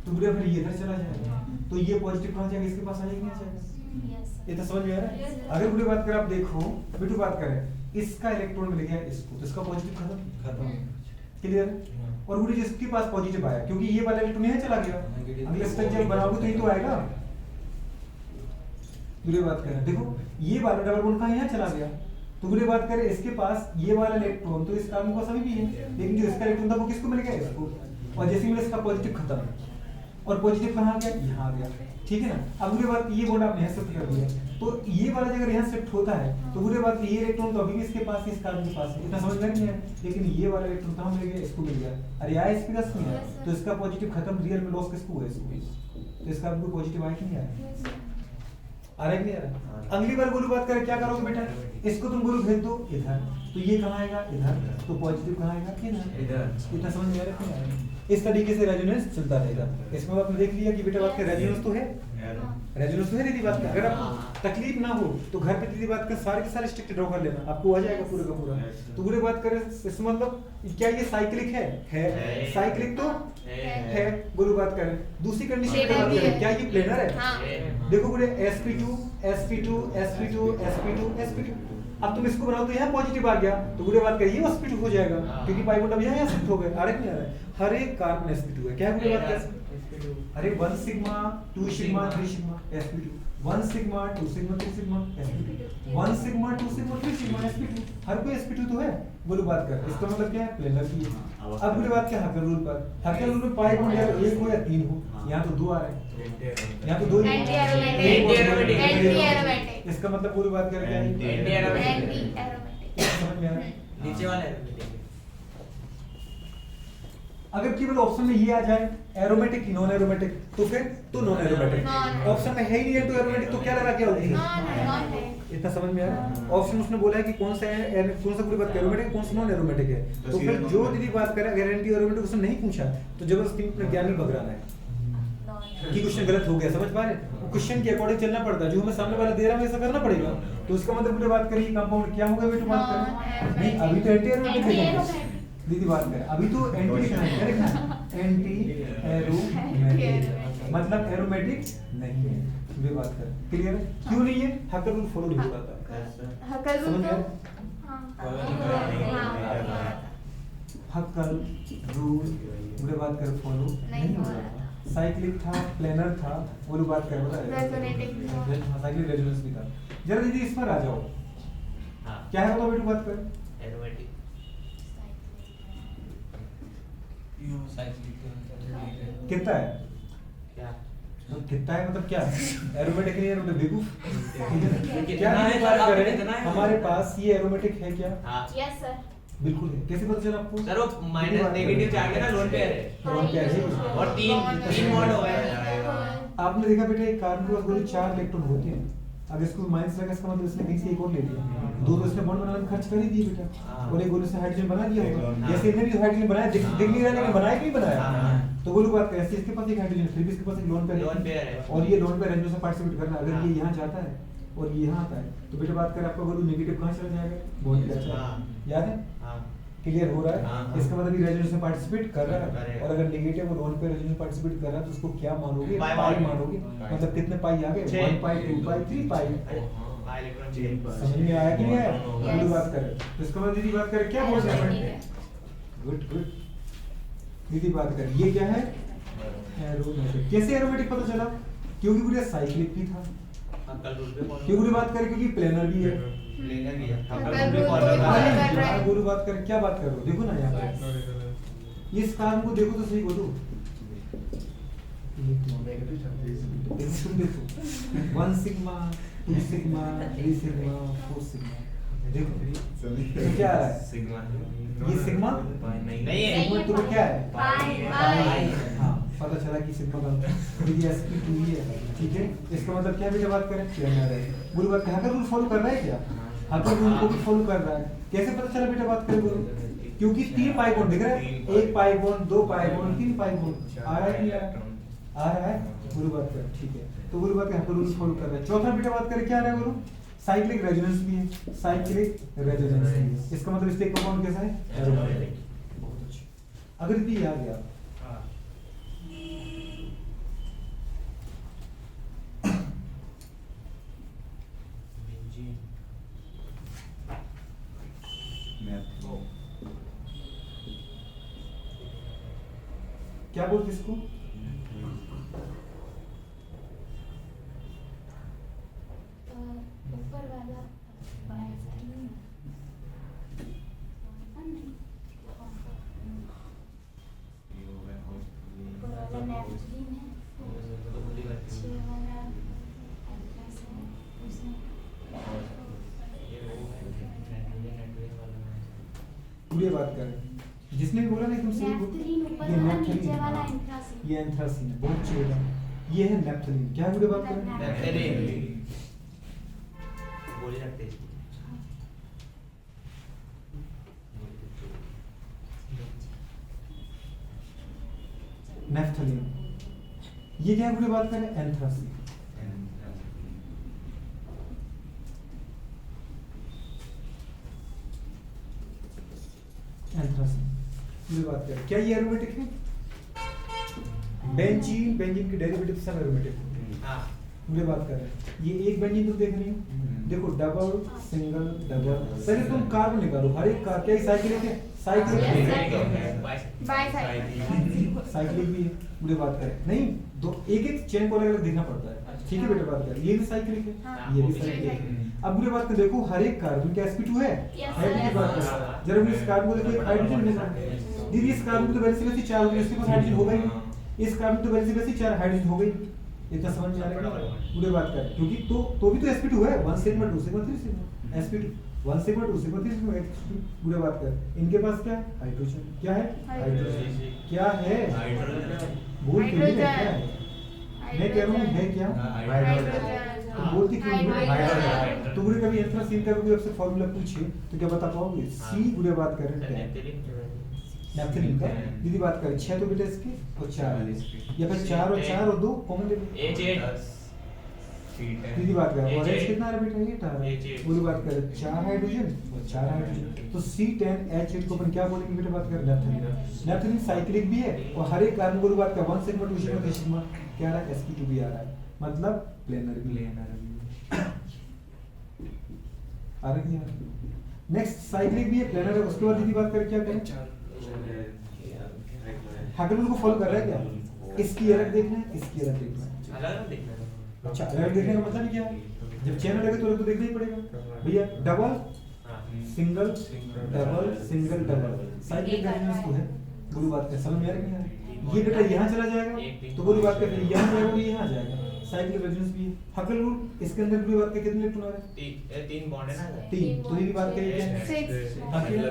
तो बुरे फिर ये इधर चला जाएगा तो ये पॉजिटिव कहां जाएगा इसके पास आएगा नहीं जाएगा ये तो समझ में आ रहा है अगर बुरे बात कर आप देखो बेटू बात करें इसका इलेक्ट्रॉन मिल गया इसको तो इसका पॉजिटिव खत्म क्लियर और बुरे जिसके पास पॉजिटिव आया क्योंकि ये वाला इलेक्ट्रॉन यहां चला गया अगले स्टेप जब बनाओगे तो ये तो आएगा बुरे बात करें देखो ये वाला डबल बॉन्ड कहां यहां चला गया तो बुरे बात करें इसके पास ये वाला इलेक्ट्रॉन तो इस कार्बन को सभी भी है लेकिन जो इसका इलेक्ट्रॉन था वो किसको मिल गया इसको और जैसे ही इसका पॉजिटिव खत्म और पॉजिटिव कहां गया यहां आ गया ठीक है ना अब बुरे बात ये बॉन्ड आपने यहां शिफ्ट कर दिया तो ये वाला अगर यहां शिफ्ट होता है तो बुरे बात ये इलेक्ट्रॉन तो अभी भी इसके पास इस कार्बन के पास है इतना समझ में नहीं है लेकिन ये वाला इलेक्ट्रॉन कहां मिल गया इसको मिल गया अरे यार इसके पास नहीं है तो इसका पॉजिटिव खत्म रियल में लॉस किसको हुआ इसको तो इसका आपको पॉजिटिव आया कि नहीं आया आ रहा है नहीं आ रहा अगली बार गुरु बात करें क्या करोगे बेटा इसको तुम गुरु भेज दो इधर तो ये कहां आएगा इधर तो पॉजिटिव कहां आएगा इधर इतना समझ में आ रहा है इस तरीके से रेजोनेंस चलता रहेगा इसमें आपने देख लिया कि बेटा बात का रेजोनेंस तो है रेजोनेंस तो है दीदी बात का अगर आपको तकलीफ ना हो तो घर पे दीदी बात का सारे के सारे स्ट्रिक्ट ड्रॉ कर लेना आपको आ जाएगा पूरे का पूरा तो पूरे बात करें इसमें मतलब क्या ये साइक्लिक है साइक्लिक तो है गुरु बात करें दूसरी कंडीशन पे बात करें क्या ये प्लेनर है देखो पूरे sp2 sp2 sp2 sp2 sp2 अब तुम इसको बनाओ तो यहाँ पॉजिटिव आ गया तो बुरे बात करिए sp2 हो जाएगा क्योंकि पाई बॉन्ड अब यहाँ शिफ्ट हो गए आ रहा है नहीं आ रहा है हर एक कार्बन sp2 है क्या है बुरे बात कर अरे 1 sigma 2 sigma 3 sigma sp2 1 sigma 2 sigma 3 sigma sp2 1 sigma 2 sigma 3 sigma sp2 हर कोई sp2 तो है बोलो बात कर इसका मतलब क्या है प्लेनर की अब बुरे बात क्या हकेल रूल पर हकेल रूल में पाई बॉन्ड या तो 1 हो या 3 हो यहाँ तो 2 आ रहे हैं यहाँ तो 2 एंटी एरोमेटिक इसका मतलब पूरी बात करें क्या है एंटी एरोमेटिक समझ में आ रहा है नीचे वाला एरोमेटिक अगर केवल ऑप्शन में ये आ जाए एरोमेटिक नॉन एरोमेटिक तो फिर तो नॉन एरोमेटिक ऑप्शन में है ही नहीं है तो एरोमेटिक तो क्या लगा क्या होगी इतना समझ में आया ऑप्शन उसने बोला है कि कौन सा पूरी बात एरोमेटिक कौन सा नॉन एरोमेटिक है तो फिर जो दीदी बात करे अगर एंटी एरोमेटिक उसने नहीं पूछा तो जबरदस्ती अपने ज्ञान ही बगराना है कि क्वेश्चन गलत हो गया समझ पा रहे क्वेश्चन के अकॉर्डिंग चलना पड़ता है जो हमें सामने वाला दे रहा है वैसा करना पड़ेगा तो उसका मतलब पूरी बात करिए कंपाउंड क्या होगा बेटा बात करें नहीं अभी तो एंटी एरोमेटिक दीदी बात करें अभी तो एंटी लिखना है क्या लिखना है एंटी एरोमेटिक मतलब एरोमेटिक नहीं है ये बात कर क्लियर है क्यों नहीं है हकेल रूल फॉलो नहीं हो रहा था हकेल रूल तो हकेल रूल मुझे बात कर फॉलो नहीं हो रहा था साइक्लिक था प्लेनर था वो लोग बात कर बता रेजोनेटिक साइक्लिक रेजोनेंस भी था जरा दीदी इस पर आ जाओ क्या है बताओ बेटू बात कर एरोमेटिक कितना है क्या कितना है मतलब क्या एरोमेटिक नहीं एरोमेटिक बेवकूफ क्या कितना है बात सर, करें कितना है? हमारे पास ये एरोमेटिक है क्या हाँ यस सर बिल्कुल है कैसे पता चला आपको सर वो माइनस नेगेटिव चार्ज है ना लोन पेयर है लोन पेयर है और तीन बॉन्ड हो गए आपने देखा बेटा एक कार्बन के पास 4 इलेक्ट्रॉन होते हैं अगर इसको माइनस लगा इसका मतलब इसने कहीं से एक और ले लिया, दो तो इसने बॉन्ड बनाने में खर्च कर ही दिए बेटा, और एक गोलू से हाइड्रोजन बना दिया होगा, जैसे इसने भी हाइड्रोजन बनाया दिख नहीं रहा लेकिन बनाया कि नहीं बनाया, तो गोलू बात करें ऐसे इसके पास एक हाइड्रोजन फिर भी इसके पास एक लोन पेयर है, और ये लोन पेयर रेंजो से पार्टिसिपेट कर रहा है, अगर ये यहाँ जाता है और ये यहाँ आता है तो बेटा बात करें आपका गोलू नेगेटिव कहाँ चला जाएगा, बॉन्ड पे चला, याद है, क्लियर हो रहा है, इसका मतलब ये रेजोनेंस में पार्टिसिपेट कर रहा है, और अगर नेगेटिव और लोन पे रेजोनेंस में पार्टिसिपेट कर रहा है तो उसको क्या मानोगे, पाई मानोगे, मतलब कितने पाई आ गए, 1 पाई 2 पाई 3 पाई, समझ में आया कि नहीं आया, अगली बात करें तो इसका मतलब दीदी बात करें क्या बोल रहे हैं, गुड गुड दीदी बात करें ये क्या है, एरोमेटिक, कैसे एरोमेटिक पता चला, क्योंकि पूरा साइक्लिक भी था, क्योंकि बात करें क्योंकि प्लेनर भी है, गुरु बात करें क्या बात कर रहे हो, देखो ना यहाँ पे इस काम को देखो तो सही बोलो, देखो 1 सिग्मा 2 सिग्मा 3 सिग्मा 4 सिग्मा, देखो तो क्या है सिग्मा, ये सिग्मा नहीं है, सिग्मा तो क्या है पाई हाँ पता चला कि सिग्मा का ये sp2 ही है, ठीक है, इसका मतलब क्या बेटा बात करें प्लेनर है, गुरु बात कहा रूल फॉलो कर रहा है क्या, हाकर रूल को भी फॉलो कर रहा है, कैसे पता चला बेटा बात करें गुरु, क्योंकि 3 पाई बॉन्ड दिख रहा है, 1 pi bond 2 pi bond 3 pi bond आ रहा है नहीं आ रहा है, गुरु बात कर ठीक है, तो गुरु बात हाकर रूल फॉलो कर रहा है, चौथा बेटा बात करें क्या आ रहा है गुरु, साइक्लिक रेजोनेंस भी है, साइक्लिक रेजोनेंस भी है, इसका मतलब इसका कंपाउंड कैसा है, एरोमेटिक, बहुत अच्छा, अगर ये आ गया क्या बोलते इसको, ऊपर वाला पूरी बात करें, जिसने भी बोला ना एकदम सही बोल, ये नेप्थलीन, ये एंथ्रासीन है, बहुत अच्छी बेटा, ये है नेप्थलीन, क्या है पूरी बात करें, गोली रखते हैं, नेप्थलीन, ये क्या है पूरी बात करें, एंथ्रासीन, एंथ्रासीन, पूरी बात करें क्या ये एरोमेटिक है, बेंजीन, बेंजीन की डेरिवेटिव सब एरोमेटिक है, हाँ पूरी बात कर रहे हैं, ये एक बेंजीन तुम देख रही हो, देखो डबल सिंगल डबल, पहले तुम कार्बन निकालो, हर एक का क्या साइक्लिक है, साइक्लिक साइक्लिक भी है, पूरी बात करें नहीं, दो एक एक चेन को अलग अलग देखना पड़ता है, ठीक है बेटा बात कर, ये भी साइक्लिक है, ये भी साइक्लिक है, अब पूरी बात कर देखो हर एक कार्बन क्या sp2 है, हाइड्रोजन की बात कर, जरा इस कार्बन को देखो एक हाइड्रोजन मिला, दीदी इस कार्बन की तो वैसे वैसे 4 होगी, इसके पास हाइड्रोजन हो गई, इस कार्बन तो वैसे वैसे 4 हाइड्रोजन हो गई, इतना समझ में आ रहा है पूरी बात कर, क्योंकि तो भी तो sp2 है, 1 sigma 2 sigma 3 sigma sp2 1 sigma 2 sigma 3 sigma पूरी बात कर, इनके पास क्या है हाइड्रोजन, क्या है हाइड्रोजन, क्या है बोल क्यों नहीं, क्या है मैं कह रहा हूँ है क्या, तो बोलती क्यों नहीं, तो पूरे कभी एंथ्रासीन का कोई आपसे फार्मूला पूछे तो क्या बता पाओगे, सी पूरी बात कर रहे हैं नेप्थलीन का, दीदी बात करें 6 तो बेटा इसके और 4 या फिर 4 और 4 और 2 कॉमन ले लो, दीदी बात करें और एच कितना आ रहा है बेटा, ये आ रहा है, पूरी बात करें 4 हाइड्रोजन और 4 हाइड्रोजन, तो C10H8 को अपन क्या बोलेंगे बेटा बात करें, नेप्थलीन, नेप्थलीन साइक्लिक भी है और हर एक कार्बन को बात कर 1 सिग्मा 2 सिग्मा 3 सिग्मा क्या आ रहा है, sp2 भी आ रहा है, मतलब प्लेनर भी आ रहा है, नेक्स्ट साइक्लिक भी है प्लेनर है, उसके बाद दीदी बात करें क्या करें, हाइड्रोजन को फॉलो कर रहा है क्या, इसकी अलग देखना है, इसकी अलग देखना है, अलग देखना है, अच्छा अलग देखने का मतलब क्या है, जब चेन लगे तो देखना ही पड़ेगा भैया, double single double single double cyclic resonance तो है, गुरु बात कर समझ में आ रही है, ये बेटा यहाँ चला जाएगा तो गुरु बात कर यहाँ जाएगा, ये यहाँ जाएगा, साइक्लिक रेजोनेंस भी है। हकल रूल इसके अंदर पूरी बात के कितने इलेक्ट्रॉन आ रहे हैं? तीन बॉन्ड है ना। तीन। तो ये भी बात करिए क्या है? 6 हाँ, क्या?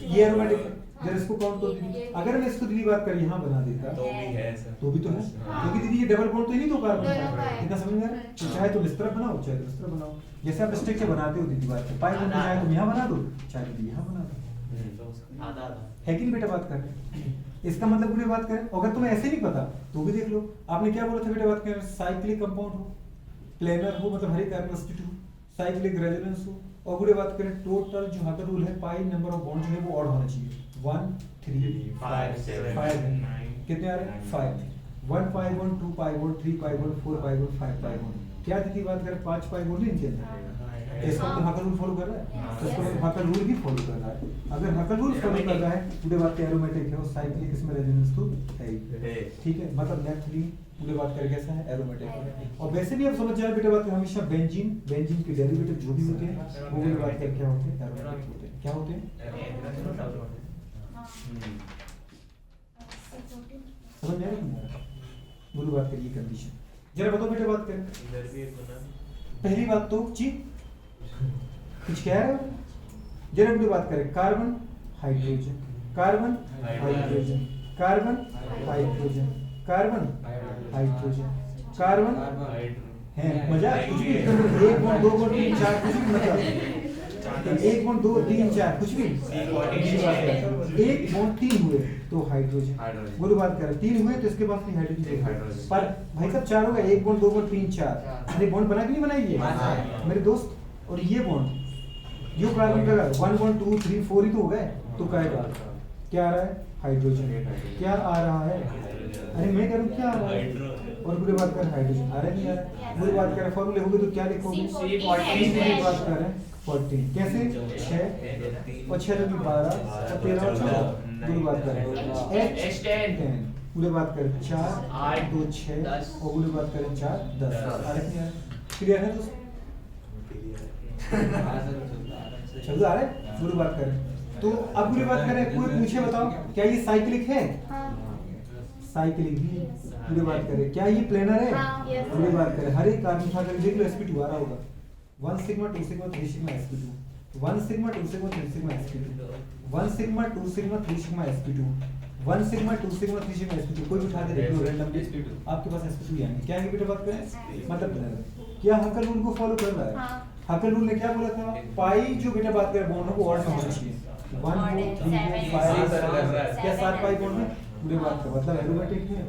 ये एरोमेटिक है। जरा इसको काउंट कर दीजिए। अगर मैं इसको दीदी बात कर यहाँ बना देता तो भी है सर। तो भी तो है, हाँ। क्योंकि दीदी ये डबल बॉन्ड तो ही नहीं दो कार्बन दोनों का का। है। इतना समझ में आ रहा है? तो चाहे तुम इस तरफ बनाओ चाहे तुम इस तरफ बनाओ, जैसे आप स्ट्रक्चर बनाते हो दीदी बात पाई तुम चाहे तुम यहाँ बना दो चाहे तुम यहाँ बना दो, आधा आधा। है कि नहीं बेटा बात कर रहे हैं? इसका मतलब पूरी बात करें, अगर तुम्हें ऐसे नहीं पता तो भी देख लो। आपने क्या बोला था बेटा बात करें? साइक्लिक कंपाउंड हो, प्लेनर हो, मतलब हर एक कार्बन sp2, साइक्लिक रेजोनेंस हो, और पूरी बात करें टोटल जो हकर रूल है पाई नंबर ऑफ बॉन्ड जो है वो ऑड होना चाहिए। 1 3 5 7 5 9 कितने आ रहे हैं? 5 1 pi bond 2 pi bond 3 pi bond 4 pi bond 5 pi bond. क्या दीदी बात करें? 5 पाई बॉन्ड नहीं चलता। इसका मतलब हकर रूल फॉलो कर रहा है, तो इसका मतलब हकर रूल भी फॉलो कर रहा है। अगर हकर रूल फॉलो कर रहा है पूरे बात एरोमेटिक है और साइक्लिक इसमें रेजोनेंस तो है ही। ठीक है, मतलब नेचुरली पूरे बात करके कैसा है? एरोमेटिक है। और वैसे भी आप समझ जाए बेटा बात हमेशा बेंजीन के डेरिवेटिव जो भी होते हैं वो पूरे बात करके क्या होते हैं? एरोमेटिक होते हैं। क्या होते हैं? समझ में आ रही है? पूरी बात करिए कंडीशन जरा बताओ बेटा बात करें। इधर भी एक बना। पहली बात तो जी कुछ कह रहे हो? जरा पूरी बात करें। Carbon hydrogen, carbon hydrogen, carbon hydrogen, carbon hydrogen, carbon है। मजाक कुछ भी, एक बॉन्ड दो बॉन्ड तीन चार कुछ भी, मतलब एक बॉन्ड दो तीन चार कुछ भी, एक बॉन्ड तीन हुए तो हाइड्रोजन। बोलो बात करें तीन हुए तो इसके बाद भी हाइड्रोजन। पर भाई साहब चार होगा, एक बॉन्ड दो बॉन्ड तीन चार, अरे बॉन्ड बना कि नहीं बनाई ये मेरे दोस्त? और ये बॉन्ड जो कार्बन का 1 1 2 3 4 ही तो हो गए, तो क्या आ रहा है? हाइड्रोजन। क्या आ रहा है? अरे मैं कह रहा हूँ क्या आ रहा है? और पूरी बात कर हाइड्रोजन आ रहा है नहीं आ रहा है? पूरी बात कर फॉर्मूले होंगे तो क्या लिखोगे? C14 बात कर रहे हैं 14 कैसे? 6 और 6 तो 12 और 13 और 14 पूरी बात कर रहे हैं H10 पूरी बात करें 4 8 2 6 और पूरी बात करें 4 10 आ रहा है नहीं आ रहा? क्लियर है दोस्तों? चलो आ रहा है? पूरी बात करें तो अब पूरी बात करें, कोई पूछे बताओ क्या ये साइक्लिक है? साइक्लिक भी पूरी बात करें। क्या ये प्लेनर है? हाँ, yes, पूरी sir. बात करें। हर एक कार्बन उठा कर देख लो sp2 आ रहा होगा। 1 sigma 2 sigma 3 sigma sp2, 1 sigma 2 sigma 3 sigma sp2, 1 sigma 2 sigma 3 sigma sp2, 1 sigma 2 sigma 3 sigma sp2। कोई भी उठा के देख लो रैंडमली, आपके पास sp2 आएंगे। क्या है बेटा बात करें? मतलब प्लेनर। क्या हकल रूल को फॉलो कर रहा है? हाँ। हकल रूल ने क्या बोला था? पाई जो बेटा बात करें बॉन्ड को ऑड में होना चाहिए। 1 4 3 5 क्या 7 पाई बॉन्ड में पूरी बात कर मतलब एरोमेटिक है।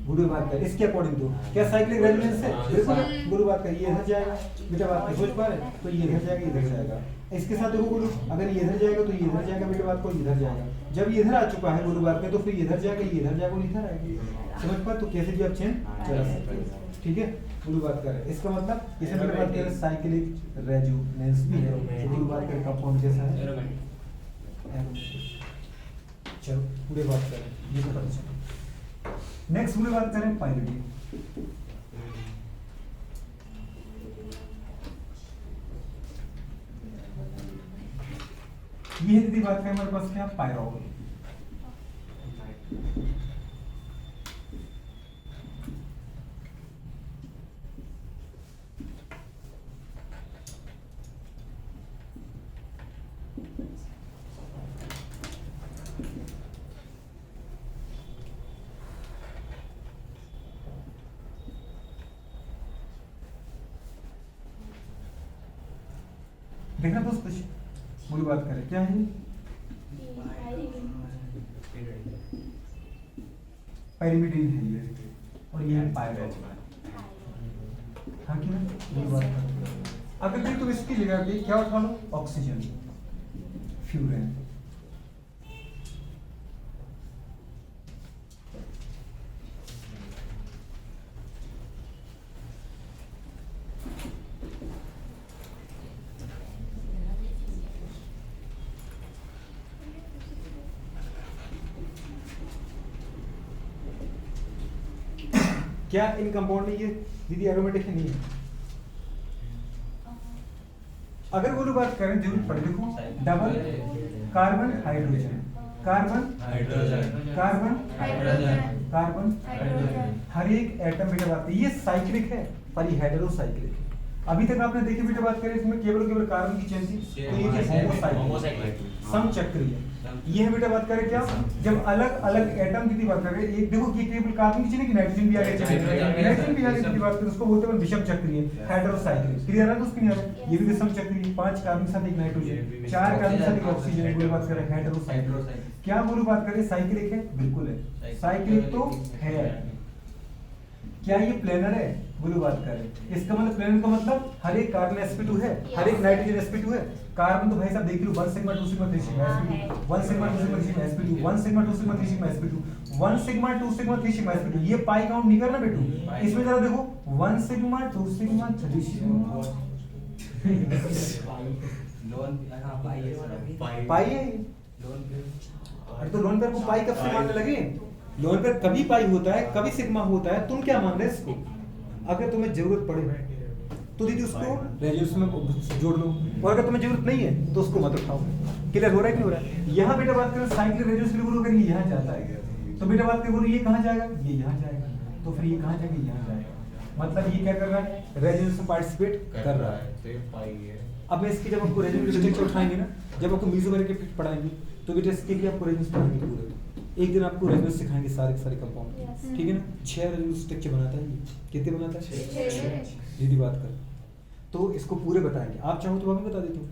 बुरी बात कर इसके अकॉर्डिंग तो क्या साइक्लिक रेजोनेंस है? बिल्कुल बुरी बात कर। ये इधर जाएगा बेटा बात कर, सोच पा रहे? तो ये इधर जाएगा इधर जाएगा। इसके साथ देखो बोलो, अगर ये इधर जाएगा तो ये इधर जाएगा बेटा बात को, इधर जाएगा। जब ये इधर आ चुका है बुरी बात में तो फिर ये इधर जाएगा ये इधर जाएगा और इधर आएगा। समझ पा? तो कैसे भी आप चेंज चला सकते हो। ठीक है, बुरी बात कर। इसका मतलब इसे बेटा बात करें साइक्लिक रेजोनेंस भी है। बुरी बात करें कंपाउंड कैसा है? एरोमेटिक। चलो पूरे बात करें, ये तो पता चला। नेक्स्ट पूरी बात करें पाइरिडिन। ये यदि बात करें हमारे पास क्या? पायरोल। देखना दोस्त कुछ पूरी बात करें क्या है? पाइरिमिडीन है ये और ये है पायरोल। हाँ कि ना? पूरी बात करें। अगर भी तुम इसकी जगह पे क्या उठा लो? Oxygen, furan. क्या इन कंपाउंड में ये दीदी एरोमेटिक है? नहीं है। अगर वो लोग बात करें जरूर पढ़े, देखो double carbon hydrogen, carbon hydrogen, carbon hydrogen, carbon hydrogen. हर एक एटम बेटा बात है ये साइक्लिक है। पर ये हेटेरोसाइक्लिक है। अभी तक आपने देखी बेटा बात करें इसमें केवल कार्बन की चेन थी, तो ये होमोसाइक्लिक समचक्रीय है। ये है बेटा बात करें क्या, जब अलग अलग एटम की बात करें, एक देखो कि केवल कार्बन की चेन है कि नाइट्रोजन भी आ गया, नाइट्रोजन भी आ गया की बात करें, उसको बोलते हैं विषम चक्रीय हेटेरोसाइक्लिक। क्लियर है दोस्तों? क्लियर है? ये भी विषम चक्रीय, 5 कार्बन के साथ एक नाइट्रोजन, 4 कार्बन के साथ एक ऑक्सीजन, बोले बात करें हेटेरोसाइक्लिक। क्या बोलो बात करें साइक्लिक है? बिल्कुल है, साइक्लिक तो है। क्या ये प्लेनर है? बोलो बात करें। इसका मतलब प्लेनर का मतलब हर एक कार्बन sp2 है, हर एक नाइट्रोजन sp2 है। कार्बन तो भाई साहब देख लो 1 sigma 2 sigma 3 sigma sp2, 1 sigma 2 sigma 3 sigma sp2, 1 sigma 2 sigma 3 sigma sp2, 1 sigma 2 sigma 3 sigma sp2। ये पाई काउंट नहीं करना बेटू, इसमें जरा देखो 1 सिग्मा 2 सिग्मा 3 सिग्मा पाई है। अरे तो लोन पेयर को पाई कब से मानने लगे? लोन पेयर कभी पाई होता है, कभी सिग्मा होता है, तुम क्या मान रहे इसको? अगर तुम्हें जरूरत पड़े तो दीदी उसको रेडियस में जोड़ लो, और अगर तुम्हें जरूरत नहीं है तो उसको मत उठाओ। क्लियर हो रहा है कि नहीं हो रहा है? यहाँ बेटा बात करें साइक्लिक रेडियस के लिए, अगर ये यहाँ जाता है तो बेटा बात करें ये कहाँ जाएगा? ये यहाँ जाएगा, तो फिर ये कहाँ जाएगा? यहाँ जाएगा। मतलब ये क्या कर रहा है? रेडियस में पार्टिसिपेट कर रहा है। अब मैं इसकी जब आपको रेडियस स्ट्रक्चर उठाएंगे ना, जब आपको मेसोमेरिक के फिट पढ़ाएंगे तो बेटा इसके लिए आपको रेडियस पढ़ाएंगे पूरे। एक दिन आपको रेडियस सिखाएंगे सारे कंपाउंड, ठीक है ना? 6 रेडियस स्ट्रक्चर बनाता है ये। कितने बनाता है? 6। दीदी बात कर, तो इसको पूरे बताएंगे। आप चाहो तो मैं बता देता हूँ।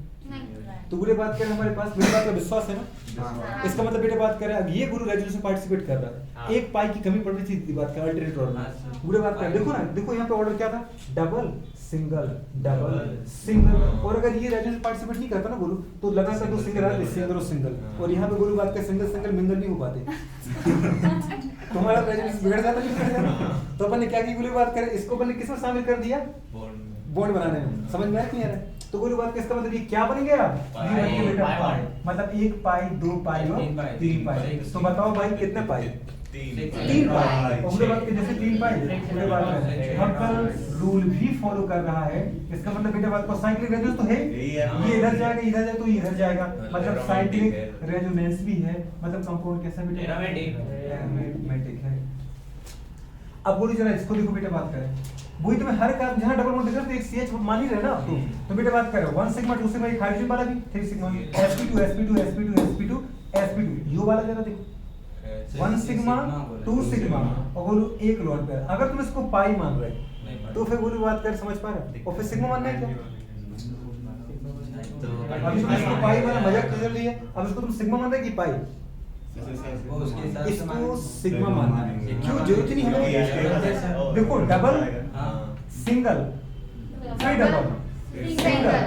तो पूरे बात करें, हमारे पास मेरे बात का विश्वास है ना? इसका मतलब बेटा बात करें, अब ये गुरु रेजुलेशन में पार्टिसिपेट कर रहा है, एक पाई की कमी पड़ रही थी बात का अल्टरनेट ऑर्डर में। पूरे बात करें, देखो ना, देखो यहाँ पे ऑर्डर क्या था? Double single double single. और अगर ये रेजुलेशन पार्टिसिपेट नहीं करता ना गुरु, तो लगातार 2 सिंगल आते, सिंगल और सिंगल। और यहाँ पे गुरु बात कर सिंगल सिंगल मिंगल नहीं हो पाते। तुम्हारा रेजुलेशन बिगड़ जाता नहीं बिगड़ जाता? तो अपन ने क्या की गुरु बात करें, इसको अपन ने किसमें शामिल कर दिया? बॉन्ड बनाने में। समझ में आया कि नहीं आ रहा है? तो बोलो बात इसका मतलब ये क्या बन गया? ये बन गया बेटा पाई। मतलब 1 पाई 2 पाई और 3 पाई। तो बताओ भाई कितने पाई? 3 पाई। और बोलो बात के जैसे 3 पाई, बोलो बात है हकल रूल भी फॉलो कर रहा है। इसका मतलब बेटा बात को साइक्लिक रेजोनेंस तो है, ये इधर जाएगा, इधर जाए तो इधर जाएगा, मतलब साइक्लिक रेजोनेंस भी है। मतलब कंपाउंड कैसा बेटा? एरोमेटिक है। अब बोलो जरा इसको देखो बेटा बात करें, वही तुम्हें हर काम जहां डबल बॉन्ड दिख रहा है तो एक CH मान ही रहे ना आप तो बेटा बात करो 1 सिग्मा 2 सिग्मा, एक हाइड्रोजन वाला भी 3 sigma, sp2 sp2 sp2 sp2 sp2 you वाला जरा देखो 1 सिग्मा 2 सिग्मा और बोलो एक लोन पेयर। अगर तुम इसको पाई मान रहे तो फिर बोलो बात कर, समझ पा रहे? और फिर सिग्मा मानना है क्या? अभी तुम इसको पाई वाला मजाक कर रही है, अब इसको तुम सिग्मा मान रहे कि पाई? इसको सिग्मा मानना है। क्यों? जरूरत नहीं हमें। देखो डबल सिंगल फिर double single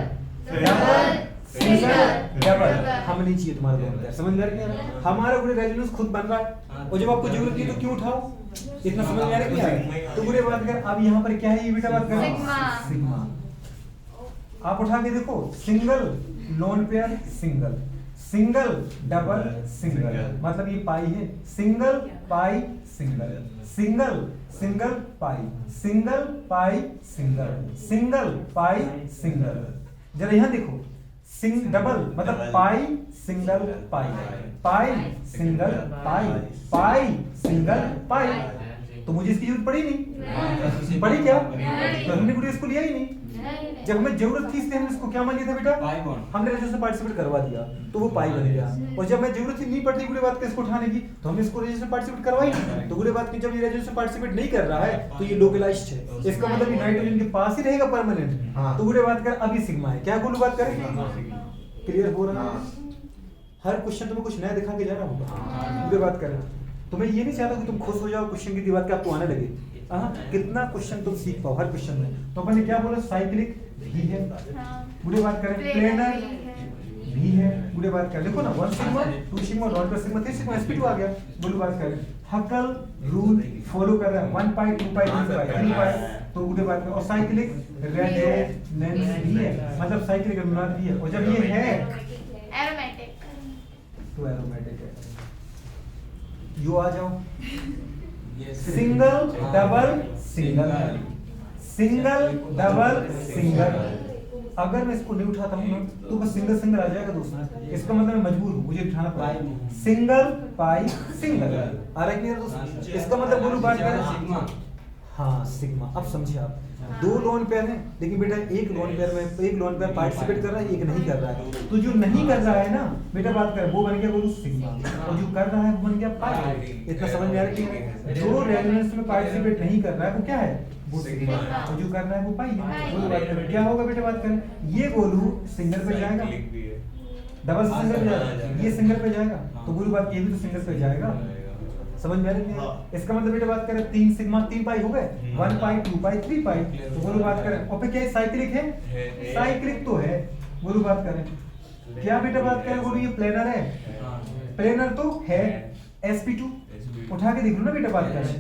double single double हमें नहीं चाहिए तुम्हारा बॉन्ड पेयर। समझ में आ रहा है? हमारा पूरे रेजोनेंस खुद बन रहा है, और जब आपको जरूरत नहीं तो क्यों उठाओ? इतना समझ में आ रहा है? तो पूरे बात कर, अब यहाँ पर क्या है? ये बेटा बात कर सिग्मा। आप उठा के देखो, single lone pair single, single double single, मतलब ये पाई है। सिंगल पाई सिंगल, सिंगल सिंगल पाई, सिंगल पाई सिंगल, सिंगल पाई सिंगल। जरा यहाँ देखो, डबल मतलब पाई सिंगल पाई, पाई सिंगल पाई, पाई सिंगल पाई। तो मुझे इसकी जरूरत पड़ी नहीं, पड़ी क्या? तो हमने पूरी इसको लिया ही नहीं। जब हमें जरूरत थी इसलिए हमने इसको क्या मान लिया था बेटा? हमने रेजोनेंस में पार्टिसिपेट करवा दिया तो वो पाई बन गया। और जब हमें जरूरत ही नहीं पड़ती पूरी बात इसको उठाने की तो हमने इसको रेजोनेंस में पार्टिसिपेट करवाई। तो पूरी बात की जब ये रेजोनेंस में पार्टिसिपेट नहीं कर रहा है तो ये लोकलाइज्ड है, इसका मतलब ये नाइट्रोजन के पास ही रहेगा परमानेंट। तो पूरी बात कर, अभी सिग्मा है। क्या बोलूं बात करें? क्लियर हो रहा है? हर क्वेश्चन तुम्हें कुछ नया दिखा के जा रहा हूँ। पूरी बात करें तो मैं ये नहीं चाहता कि तुम खुश हो जाओ क्वेश्चन की दीवार के आपको आने लगे। कितना क्वेश्चन तुम सीख पाओ हर क्वेश्चन में। तो अपन ने क्या बोला? साइक्लिक भी है। पूरी बात करें प्लेनर भी है। पूरी बात करें, देखो ना 1 सिग्मा 2 सिग्मा डॉट पर सिग्मा 3 सिग्मा sp2 आ गया। बोलो बात करें, हकल रूल फॉलो कर रहा है 1 पाई 2 पाई 3 पाई 3 पाई। तो पूरी बात करें, और साइक्लिक रेजोनेंस भी है, मतलब साइक्लिक रेजोनेंस भी है। और जब ये है एरोमेटिक, तो एरोमेटिक है। यू आ जाओ, single double single, single double single. अगर मैं इसको नहीं उठाता हूँ ना तो बस सिंगल सिंगल आ जाएगा दोस्तों। इसका मतलब मैं मजबूर हूँ, मुझे उठाना पड़ेगा। सिंगल पाई सिंगल आ रहा है दोस्तों? इसका मतलब बोलो बात करें सिग्मा। हाँ सिग्मा, अब समझे आप। दो लोन पेयर हैं, लेकिन बेटा एक लोन पेयर पार्टिसिपेट कर रहा है, एक नहीं कर रहा है। तो जो नहीं कर रहा है ना बेटा बात कर, वो बन गया बोलू सिग्मा, और जो कर रहा है वो बन गया पाई। इतना समझ में आ रहा है? जो रेजोनेंस में पार्टिसिपेट नहीं कर रहा है वो क्या है, वो सिग्मा, और जो कर रहा है वो पाई है। बोलो बात करें क्या होगा बेटा बात करें, ये बोलू सिंगल पे जाएगा, डबल से सिंगल पे जाएगा, ये सिंगल पे जाएगा, तो बोलू बात ये भी तो सिंगल पे जाएगा। समझ में आ रही है? इसका मतलब बेटा बात करें 3 सिग्मा 3 पाई हो गए, 1 पाई 2 पाई 3 पाई। तो बोलो बात करें, और फिर क्या साइक्लिक है, साइक्लिक तो है। बोलो बात करें क्या बेटा बात करें, बोलो ये प्लेनर है, प्लेनर तो है। sp2 उठा के देख लो ना बेटा बात करें,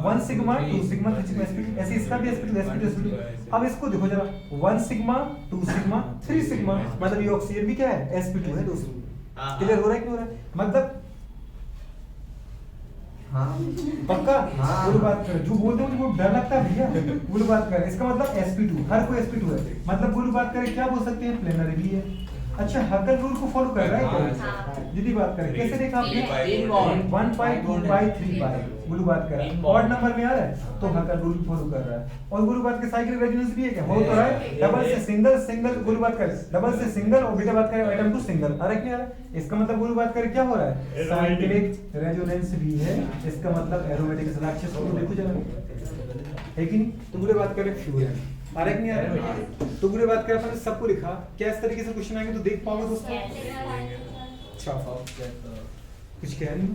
1 सिग्मा 2 सिग्मा 3 सिग्मा sp2, ऐसे इसका भी sp2। अब इसको देखो जरा, 1 सिग्मा 2 सिग्मा 3 सिग्मा, मतलब ये ऑक्सीजन भी क्या है, sp2 है दोस्तों। क्लियर हो रहा है कि हो रहा है? मतलब पक्का बोलो बात कर, जो बोलते हैं मुझे डर लगता है भैया। बोलो बात कर, इसका मतलब sp2, हर कोई sp2 है, मतलब बोलो बात करें क्या बोल सकते हैं, प्लेनर भी है। अच्छा हकल रूल को फॉलो कर रहा है क्या? दीदी बात करें कैसे देखा आपने, 1 पाई 2 पाई 3 पाई। बोलो बात करें ऑड नंबर में आ रहा है तो हकल रूल फॉलो कर रहा है। और बोलो बात के साइक्लिक रेजोनेंस भी है क्या, हो तो रहा है, डबल से सिंगल सिंगल। बोलो बात करें डबल से सिंगल, और बेटा बात करें एटम टू सिंगल, आ रहा है क्या? इसका मतलब बोलो बात करें क्या हो रहा है, साइक्लिक रेजोनेंस भी है। इसका मतलब एरोमेटिक राक्षस को देखो जरा, है कि नहीं? तो बोले बात करें फ्यूजन, आ रहा है कि नहीं आ रहा है? तो बोले बात करें अपन सबको लिखा, क्या इस तरीके से क्वेश्चन आएंगे तो देख पाओगे दोस्तों? अच्छा कुछ कह रही हूँ।